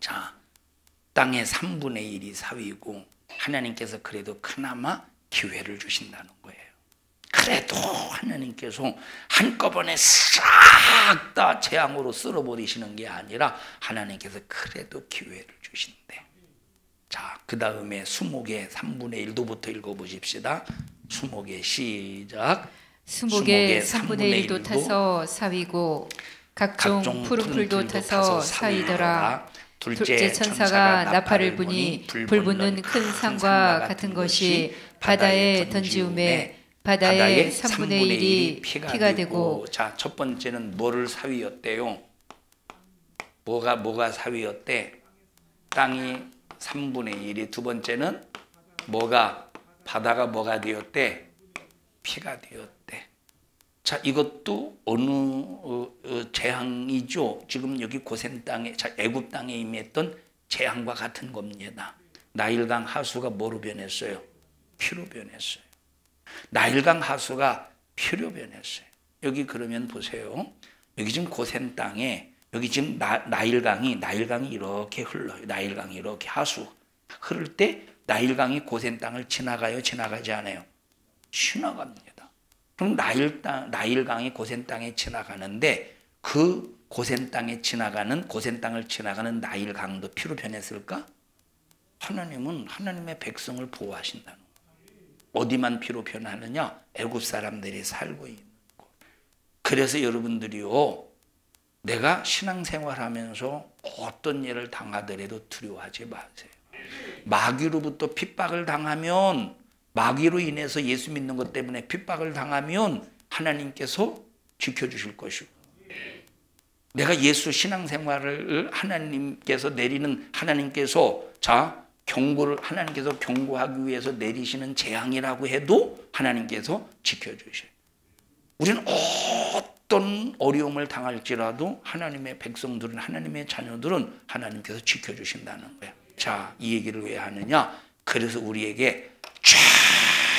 자, 땅의 3분의 1이 사위고 하나님께서 그래도 그나마 기회를 주신다는 거예요. 그래도 하나님께서 한꺼번에 싹 다 재앙으로 쓸어버리시는 게 아니라 하나님께서 그래도 기회를 주신대. 자, 그 다음에 수목의 3분의 1도부터 읽어보십시다. 수목의 시작.
수목의 3분의 1도 타서 사위고 각종 푸른 풀도 타서 사위더라. 둘째 천사가 나팔을 부니 불붙는 큰 산과 같은 것이 바다에 던지우매 바다의 3분의 1이 피가 되고.
자, 첫 번째는 뭐를 사위였대요? 뭐가 사위였대? 땅이 3분의 1이. 두 번째는 바다가 뭐가 되었대? 피가 되었대. 자, 이것도 어느 재앙이죠. 지금 여기 고센 땅에, 애굽 땅에 임했던 재앙과 같은 겁니다. 나일강 하수가 뭐로 변했어요? 피로 변했어요. 나일강 하수가 피로 변했어요. 여기 그러면 보세요. 여기 지금 고센 땅에 여기 지금 나일강이 이렇게 흘러요. 나일강이 이렇게 하수 흐를 때 나일강이 고센 땅을 지나가요? 지나가지 않아요? 지나갑니다. 그럼 나일강이 고센 땅에 지나가는데 그 고센 땅을 지나가는 나일강도 피로 변했을까? 하나님은 하나님의 백성을 보호하신다는 거예요. 어디만 피로 변하느냐? 애굽 사람들이 살고 있는 곳. 그래서 여러분들이요, 내가 신앙생활하면서 어떤 일을 당하더라도 두려워하지 마세요. 마귀로부터 핍박을 당하면, 마귀로 인해서 예수 믿는 것 때문에 핍박을 당하면 하나님께서 지켜주실 것이고, 내가 예수 신앙생활을 하나님께서 하나님께서 경고하기 위해서 내리시는 재앙이라고 해도 하나님께서 지켜주셔요. 우리는 어떤 어려움을 당할지라도 하나님의 백성들은, 하나님의 자녀들은 하나님께서 지켜주신다는 거예요. 자, 이 얘기를 왜 하느냐? 그래서 우리에게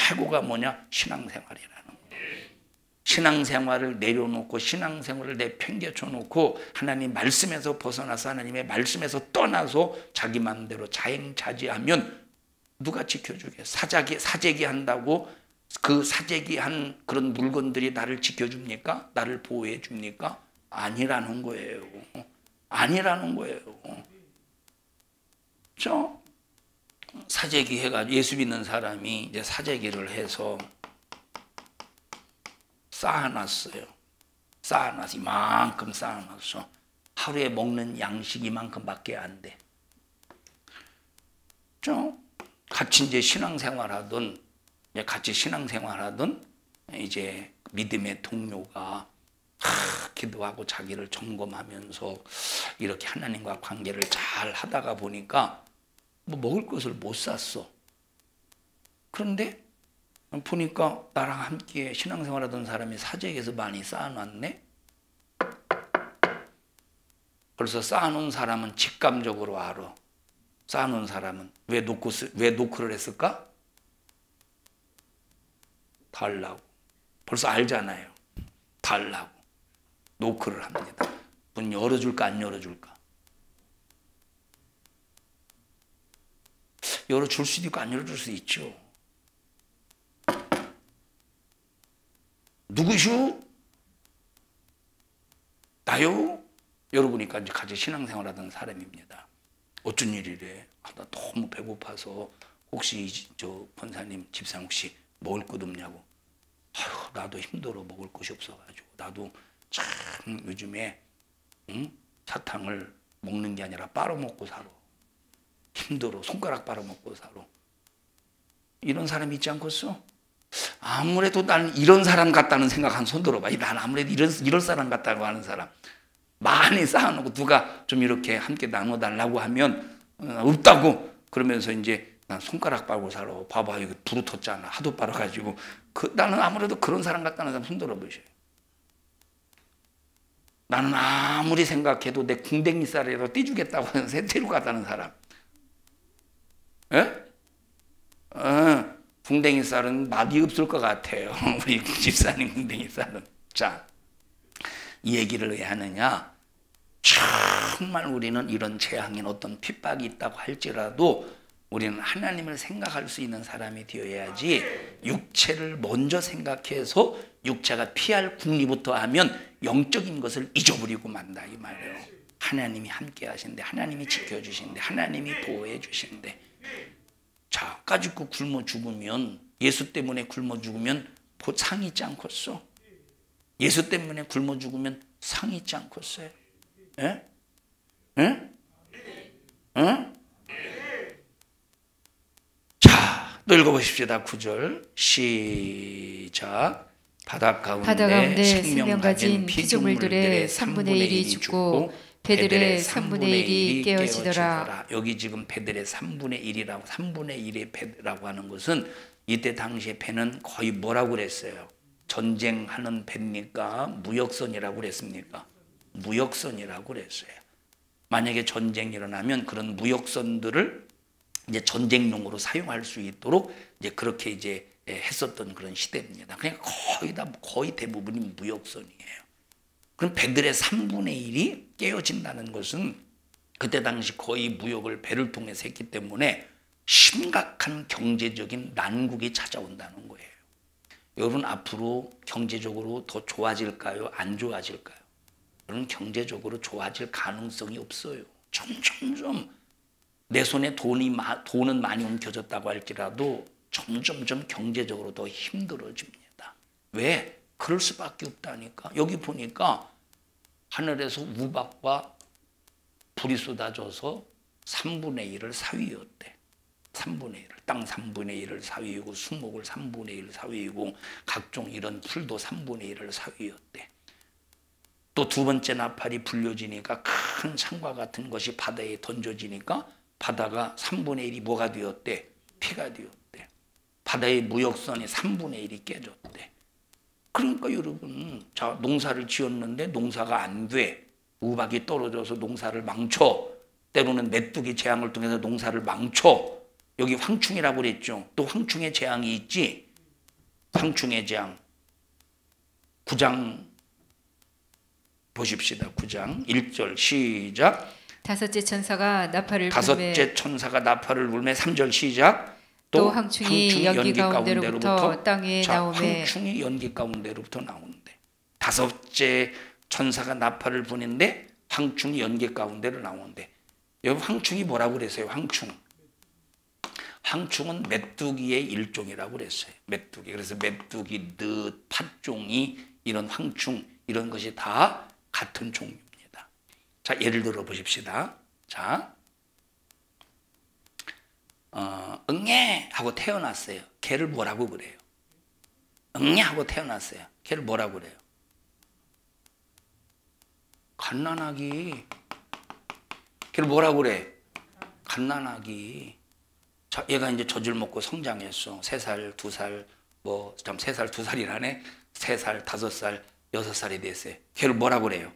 최고가 뭐냐? 신앙생활이라는 거예요. 신앙생활을 내려놓고 신앙생활을 내팽개쳐 놓고 하나님 말씀에서 벗어나서 하나님의 말씀에서 떠나서 자기 마음대로 자행자지하면 누가 지켜주게? 사재기 한다고 그 사재기한 그런 물건들이 나를 지켜줍니까? 나를 보호해 줍니까? 아니라는 거예요. 아니라는 거예요. 사재기 해가지고 예수 믿는 사람이 이제 사재기를 해서 쌓아놨어요. 이만큼 쌓아놨어. 하루에 먹는 양식이 이만큼밖에 안 돼. 같이 이제 신앙생활하던 이제 믿음의 동료가 기도하고 자기를 점검하면서 이렇게 하나님과 관계를 잘 하다가 보니까 뭐 먹을 것을 못 샀어. 그런데 보니까 나랑 함께 신앙생활하던 사람이 사재기에서 많이 쌓아놨네. 벌써 쌓아놓은 사람은 직감적으로 알아. 쌓아놓은 사람은 왜 노크를 했을까? 달라고. 벌써 알잖아요. 달라고. 노크를 합니다. 문 열어줄까 안 열어줄까? 열어줄 수도 있고 안 열어줄 수도 있죠. 누구시오? 나요? 열어보니까 이제 같이 신앙생활하던 사람입니다. 어쩐 일이래? 나 너무 배고파서 혹시 저 권사님, 집사님 혹시 먹을 것 없냐고. 아휴, 나도 힘들어 먹을 것이 없어가지고 나도 참 요즘에 사탕을 먹는 게 아니라 빨아먹고 살아. 힘들어. 손가락 빨아먹고 살아. 이런 사람 있지 않겠어? 아무래도 나는 이런 사람 같다는 생각 한 손 들어봐. 난 아무래도 이런 사람 같다고 하는 사람. 많이 쌓아놓고 누가 좀 이렇게 함께 나눠달라고 하면 없다고 그러면서 이제 난 손가락 빨고 살아. 봐봐 이거 부르텄잖아. 하도 빨아가지고. 나는 아무래도 그런 사람 같다는 사람 손 들어보셔요. 나는 아무리 생각해도 내 궁뎅이 쌀이라도 떼주겠다고 해서 세태로 갔다는 사람. 예? 궁뎅이 쌀은 맛이 없을 것 같아요. 우리 집사님 궁뎅이 쌀은. 자, 이 얘기를 왜 하느냐? 정말 우리는 이런 재앙인 어떤 핍박이 있다고 할지라도 우리는 하나님을 생각할 수 있는 사람이 되어야지 육체를 먼저 생각해서 육체가 피할 궁리부터 하면 영적인 것을 잊어버리고 만다 이 말이에요. 하나님이 함께 하신대, 하나님이 지켜주신대, 하나님이 보호해 주신대. 자, 까짓거 굶어 죽으면, 예수 때문에 굶어 죽으면 상 있지 않겠어? 예수 때문에 굶어 죽으면 상 있지 않겠어요? 예? 예? 응? 자, 또 읽어보십시다. 9절 시작. 바다 가운데 생명 가진 피조물들의 3분의 1이 죽고 배들의 3분의 1이 깨어지더라. 여기 지금 배들의 3분의 1이라고 3분의 1의 배라고 하는 것은 이때 당시에 배는 거의 뭐라고 그랬어요? 전쟁하는 배입니까? 무역선이라고 그랬습니까? 무역선이라고 그랬어요. 만약에 전쟁이 일어나면 그런 무역선들을 이제 전쟁용으로 사용할 수 있도록 이제 그렇게 이제 했었던 그런 시대입니다. 그러니까 거의 대부분이 무역선이에요. 그럼 배들의 3분의 1이 깨어진다는 것은 그때 당시 거의 무역을 배를 통해서 했기 때문에 심각한 경제적인 난국이 찾아온다는 거예요. 여러분 앞으로 경제적으로 더 좋아질까요? 안 좋아질까요? 여러분 경제적으로 좋아질 가능성이 없어요. 점점점 내 손에 돈은 많이 옮겨졌다고 할지라도 점점점 경제적으로 더 힘들어집니다. 왜? 그럴 수밖에 없다니까. 여기 보니까 하늘에서 우박과 불이 쏟아져서 3분의 1을 사위였대. 3분의 1을. 땅 3분의 1을 사위이고 수목을 3분의 1을 사위이고 각종 이런 풀도 3분의 1을 사위였대. 또 두 번째 나팔이 불려지니까 큰 창과 같은 것이 바다에 던져지니까 바다가 3분의 1이 뭐가 되었대? 피가 되었대. 바다의 무역선이 3분의 1이 깨졌대. 그러니까 여러분, 자, 농사를 지었는데 농사가 안 돼. 우박이 떨어져서 농사를 망쳐. 때로는 메뚜기 재앙을 통해서 농사를 망쳐. 여기 황충이라고 그랬죠. 또 황충의 재앙이 있지. 황충의 재앙. 9장 보십시다. 9장 1절 시작.
다섯째 천사가 나팔을 불매 3절 시작. 또 황충이 연기 가운데로부터 땅 위에 나오매.
황충이 연기 가운데로부터 나오는데 다섯째 천사가 나팔을 부는데 황충이 연기 가운데로 나오는데 여기 황충이 뭐라고 그랬어요? 황충은 메뚜기의 일종이라고 그랬어요. 메뚜기. 그래서 메뚜기, 늑, 팥종이 이런 황충 이런 것이 다 같은 종류입니다. 자, 예를 들어 보십시다. 자, 응애 하고 태어났어요. 걔를 뭐라고 그래요? 응애 하고 태어났어요. 걔를 뭐라고 그래요? 갓난아기. 걔를 뭐라고 그래? 갓난아기. 자, 얘가 이제 젖을 먹고 성장했어. 3살, 2살, 참 3살, 2살이라네. 3살, 5살, 6살이 됐어요. 걔를 뭐라고 그래요?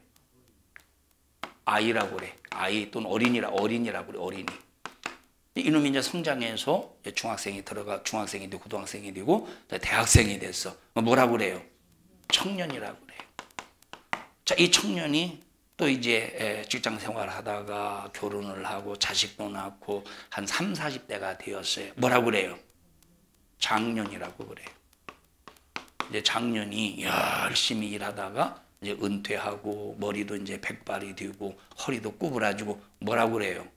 아이라고 그래. 아이 또는 어린이라고 그래. 어린이. 이놈이 이제 성장해서 중학생이 되고 고등학생이 되고 대학생이 됐어. 뭐라고 그래요? 청년이라고 그래요. 자, 이 청년이 또 이제 직장 생활을 하다가 결혼을 하고 자식도 낳고 한 3, 40대가 되었어요. 뭐라고 그래요? 장년이라고 그래요. 이제 장년이 열심히 일하다가 이제 은퇴하고 머리도 이제 백발이 되고 허리도 구부라지고 뭐라고 그래요?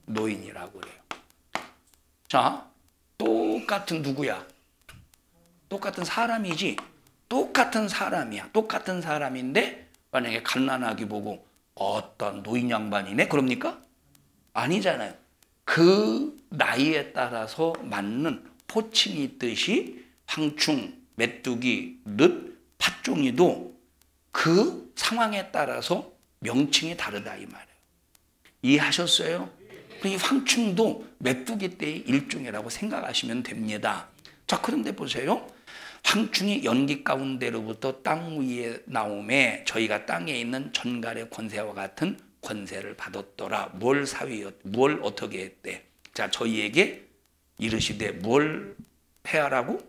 노인이라고 그래요. 자, 똑같은 누구야? 똑같은 사람이지. 똑같은 사람이야. 똑같은 사람인데 만약에 갓난아기 보고 어떤 노인 양반이네? 그럽니까? 아니잖아요. 그 나이에 따라서 맞는 호칭이 있듯이 황충, 메뚜기, 늦, 팥종이도 그 상황에 따라서 명칭이 다르다 이 말이에요. 이해하셨어요? 이 황충도 메뚜기 때의 일종이라고 생각하시면 됩니다. 자, 그런데 보세요. 황충이 연기 가운데로부터 땅 위에 나오매 저희가 땅에 있는 전갈의 권세와 같은 권세를 받았더라. 뭘 어떻게 했대? 자, 저희에게 이르시되 뭘 해야라고?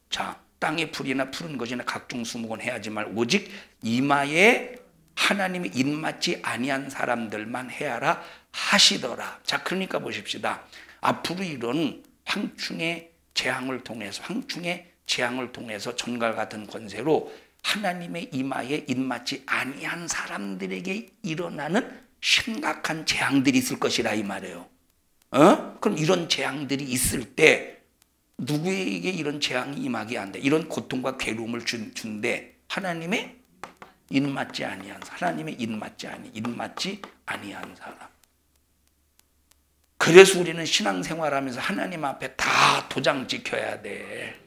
자, 땅의 풀이나 푸른 것이나 각종 수목은 해야지 말 오직 이마에 하나님이 입맞지 아니한 사람들만 해야라 하시더라. 자, 그러니까 보십시다. 앞으로 이런 황충의 재앙을 통해서 전갈 같은 권세로 하나님의 이마에 입맞지 아니한 사람들에게 일어나는 심각한 재앙들이 있을 것이라 이 말이에요. 그럼 이런 재앙들이 있을 때 누구에게 이런 재앙이 임하게 안 돼? 이런 고통과 괴로움을 준대. 하나님의 입맞지 아니한 사람. 그래서 우리는 신앙생활하면서 하나님 앞에 다 도장 찍혀야 돼.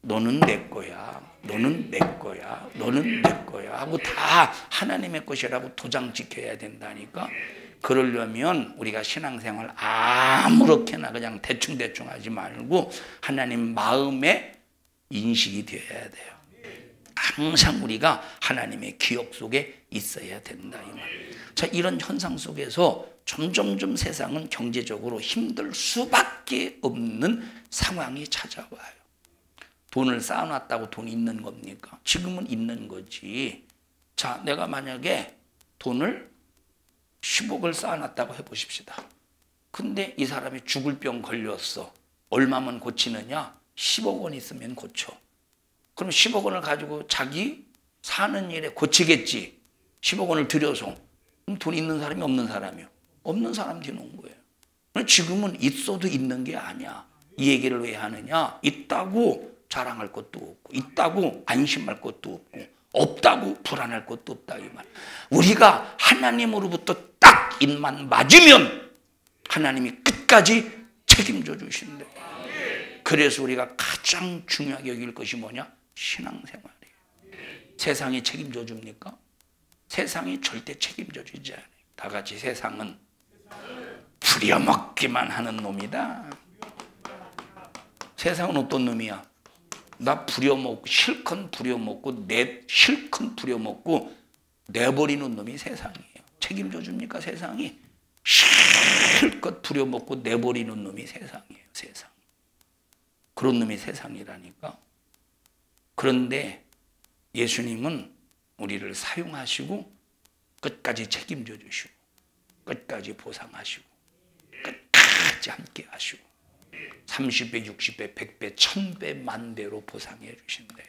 너는 내 거야. 너는 내 거야. 너는 내 거야 하고 다 하나님의 것이라고 도장 찍혀야 된다니까. 그러려면 우리가 신앙생활 아무렇게나 그냥 대충 하지 말고 하나님 마음에 인식이 되어야 돼요. 항상 우리가 하나님의 기억 속에 있어야 된다 이 말. 자, 이런 현상 속에서 점점점 세상은 경제적으로 힘들 수밖에 없는 상황이 찾아와요. 돈을 쌓아놨다고 돈이 있는 겁니까? 지금은 있는 거지. 자, 내가 만약에 돈을 10억을 쌓아놨다고 해보십시다. 근데 이 사람이 죽을 병 걸렸어. 얼마면 고치느냐? 10억 원 있으면 고쳐. 그럼 10억 원을 가지고 자기 사는 일에 고치겠지. 10억 원을 들여서. 그럼 돈 있는 사람이 없는 사람이요. 없는 사람 뒤놓은 거예요. 지금은 있어도 있는 게 아니야. 이 얘기를 왜 하느냐? 있다고 자랑할 것도 없고, 있다고 안심할 것도 없고, 없다고 불안할 것도 없다 이 말. 우리가 하나님으로부터 딱 입만 맞으면 하나님이 끝까지 책임져 주신대. 그래서 우리가 가장 중요하게 여길 것이 뭐냐? 신앙생활이에요. 세상이 책임져 줍니까? 세상이 절대 책임져 주지 않아요. 다 같이 세상은 부려먹기만 하는 놈이다. 세상은 어떤 놈이야? 나 부려먹고 실컷 부려먹고 내버리는 놈이 세상이에요. 책임져 줍니까 세상이? 실컷 부려먹고 내버리는 놈이 세상이에요. 세상. 그런 놈이 세상이라니까. 그런데 예수님은 우리를 사용하시고 끝까지 책임져 주시고 끝까지 보상하시고 끝까지 함께 하시고 30배, 60배, 100배, 1000배, 만배로 보상해 주신대요.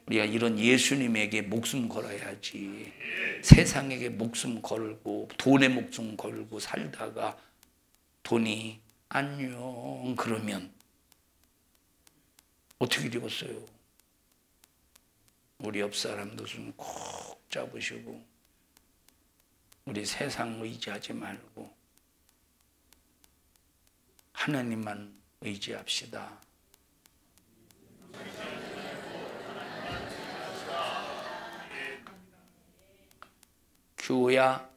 우리가 이런 예수님에게 목숨 걸어야지. 세상에게 목숨 걸고 돈에 목숨 걸고 살다가 돈이 안녕 그러면 어떻게 되겠어요? 우리 옆 사람도 좀 꼭 잡으시고 우리 세상 의지하지 말고 하나님만 의지합시다. 규호야,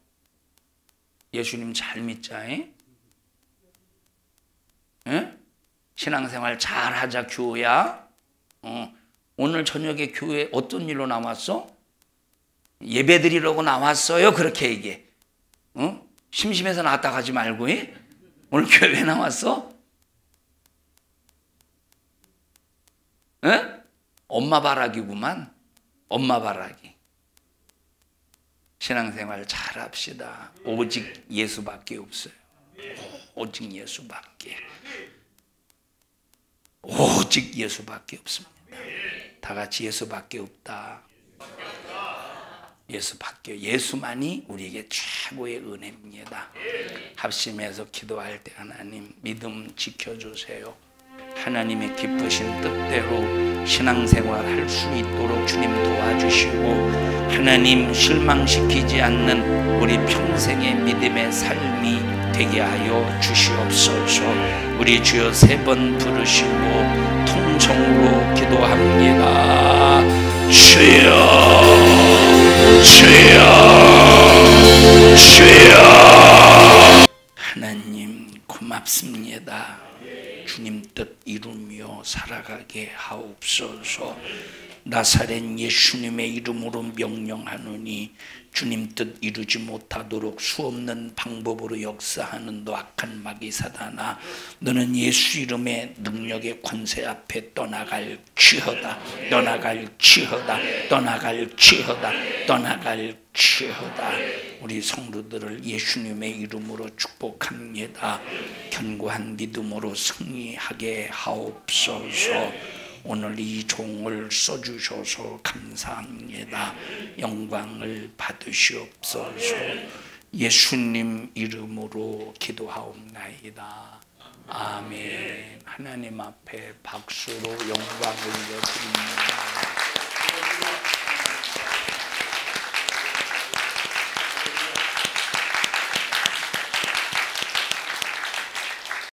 예수님 잘 믿자. 에? 신앙생활 잘 하자, 규호야. 오늘 저녁에 교회 어떤 일로 나왔어? 예배 드리려고 나왔어요. 그렇게 얘기해. 심심해서 나왔다 가지 말고. 오늘 교회 왜 나왔어? 엄마 바라기구만. 엄마 바라기. 신앙생활 잘 합시다. 오직 예수밖에 없어요. 오직 예수밖에. 오직 예수밖에 없습니다. 다 같이 예수밖에 없다. 예수밖에, 예수만이 우리에게 최고의 은혜입니다. 합심해서 기도할 때 하나님 믿음 지켜주세요. 하나님의 기쁘신 뜻대로 신앙생활 할 수 있도록 주님 도와주시고, 하나님 실망시키지 않는 우리 평생의 믿음의 삶이 되게 하여 주시옵소서. 우리 주여 3번 부르시고 통성으로 기도합니다. 주여, 주여, 주여. 하나님 고맙습니다. 주님 뜻 이루며 살아가게 하옵소서. 나사렛 예수님의 이름으로 명령하노니 주님 뜻 이루지 못하도록 수없는 방법으로 역사하는 너 악한 마귀 사단아, 너는 예수 이름의 능력의 권세 앞에 떠나갈 지어다, 떠나갈 지어다, 떠나갈 지어다, 떠나갈 지어다. 우리 성도들을 예수님의 이름으로 축복합니다. 견고한 믿음으로 승리하게 하옵소서. 오늘 이 종을 써주셔서 감사합니다. 영광을 받으시옵소서. 예수님 이름으로 기도하옵나이다. 아멘. 하나님 앞에 박수로 영광을 드립니다.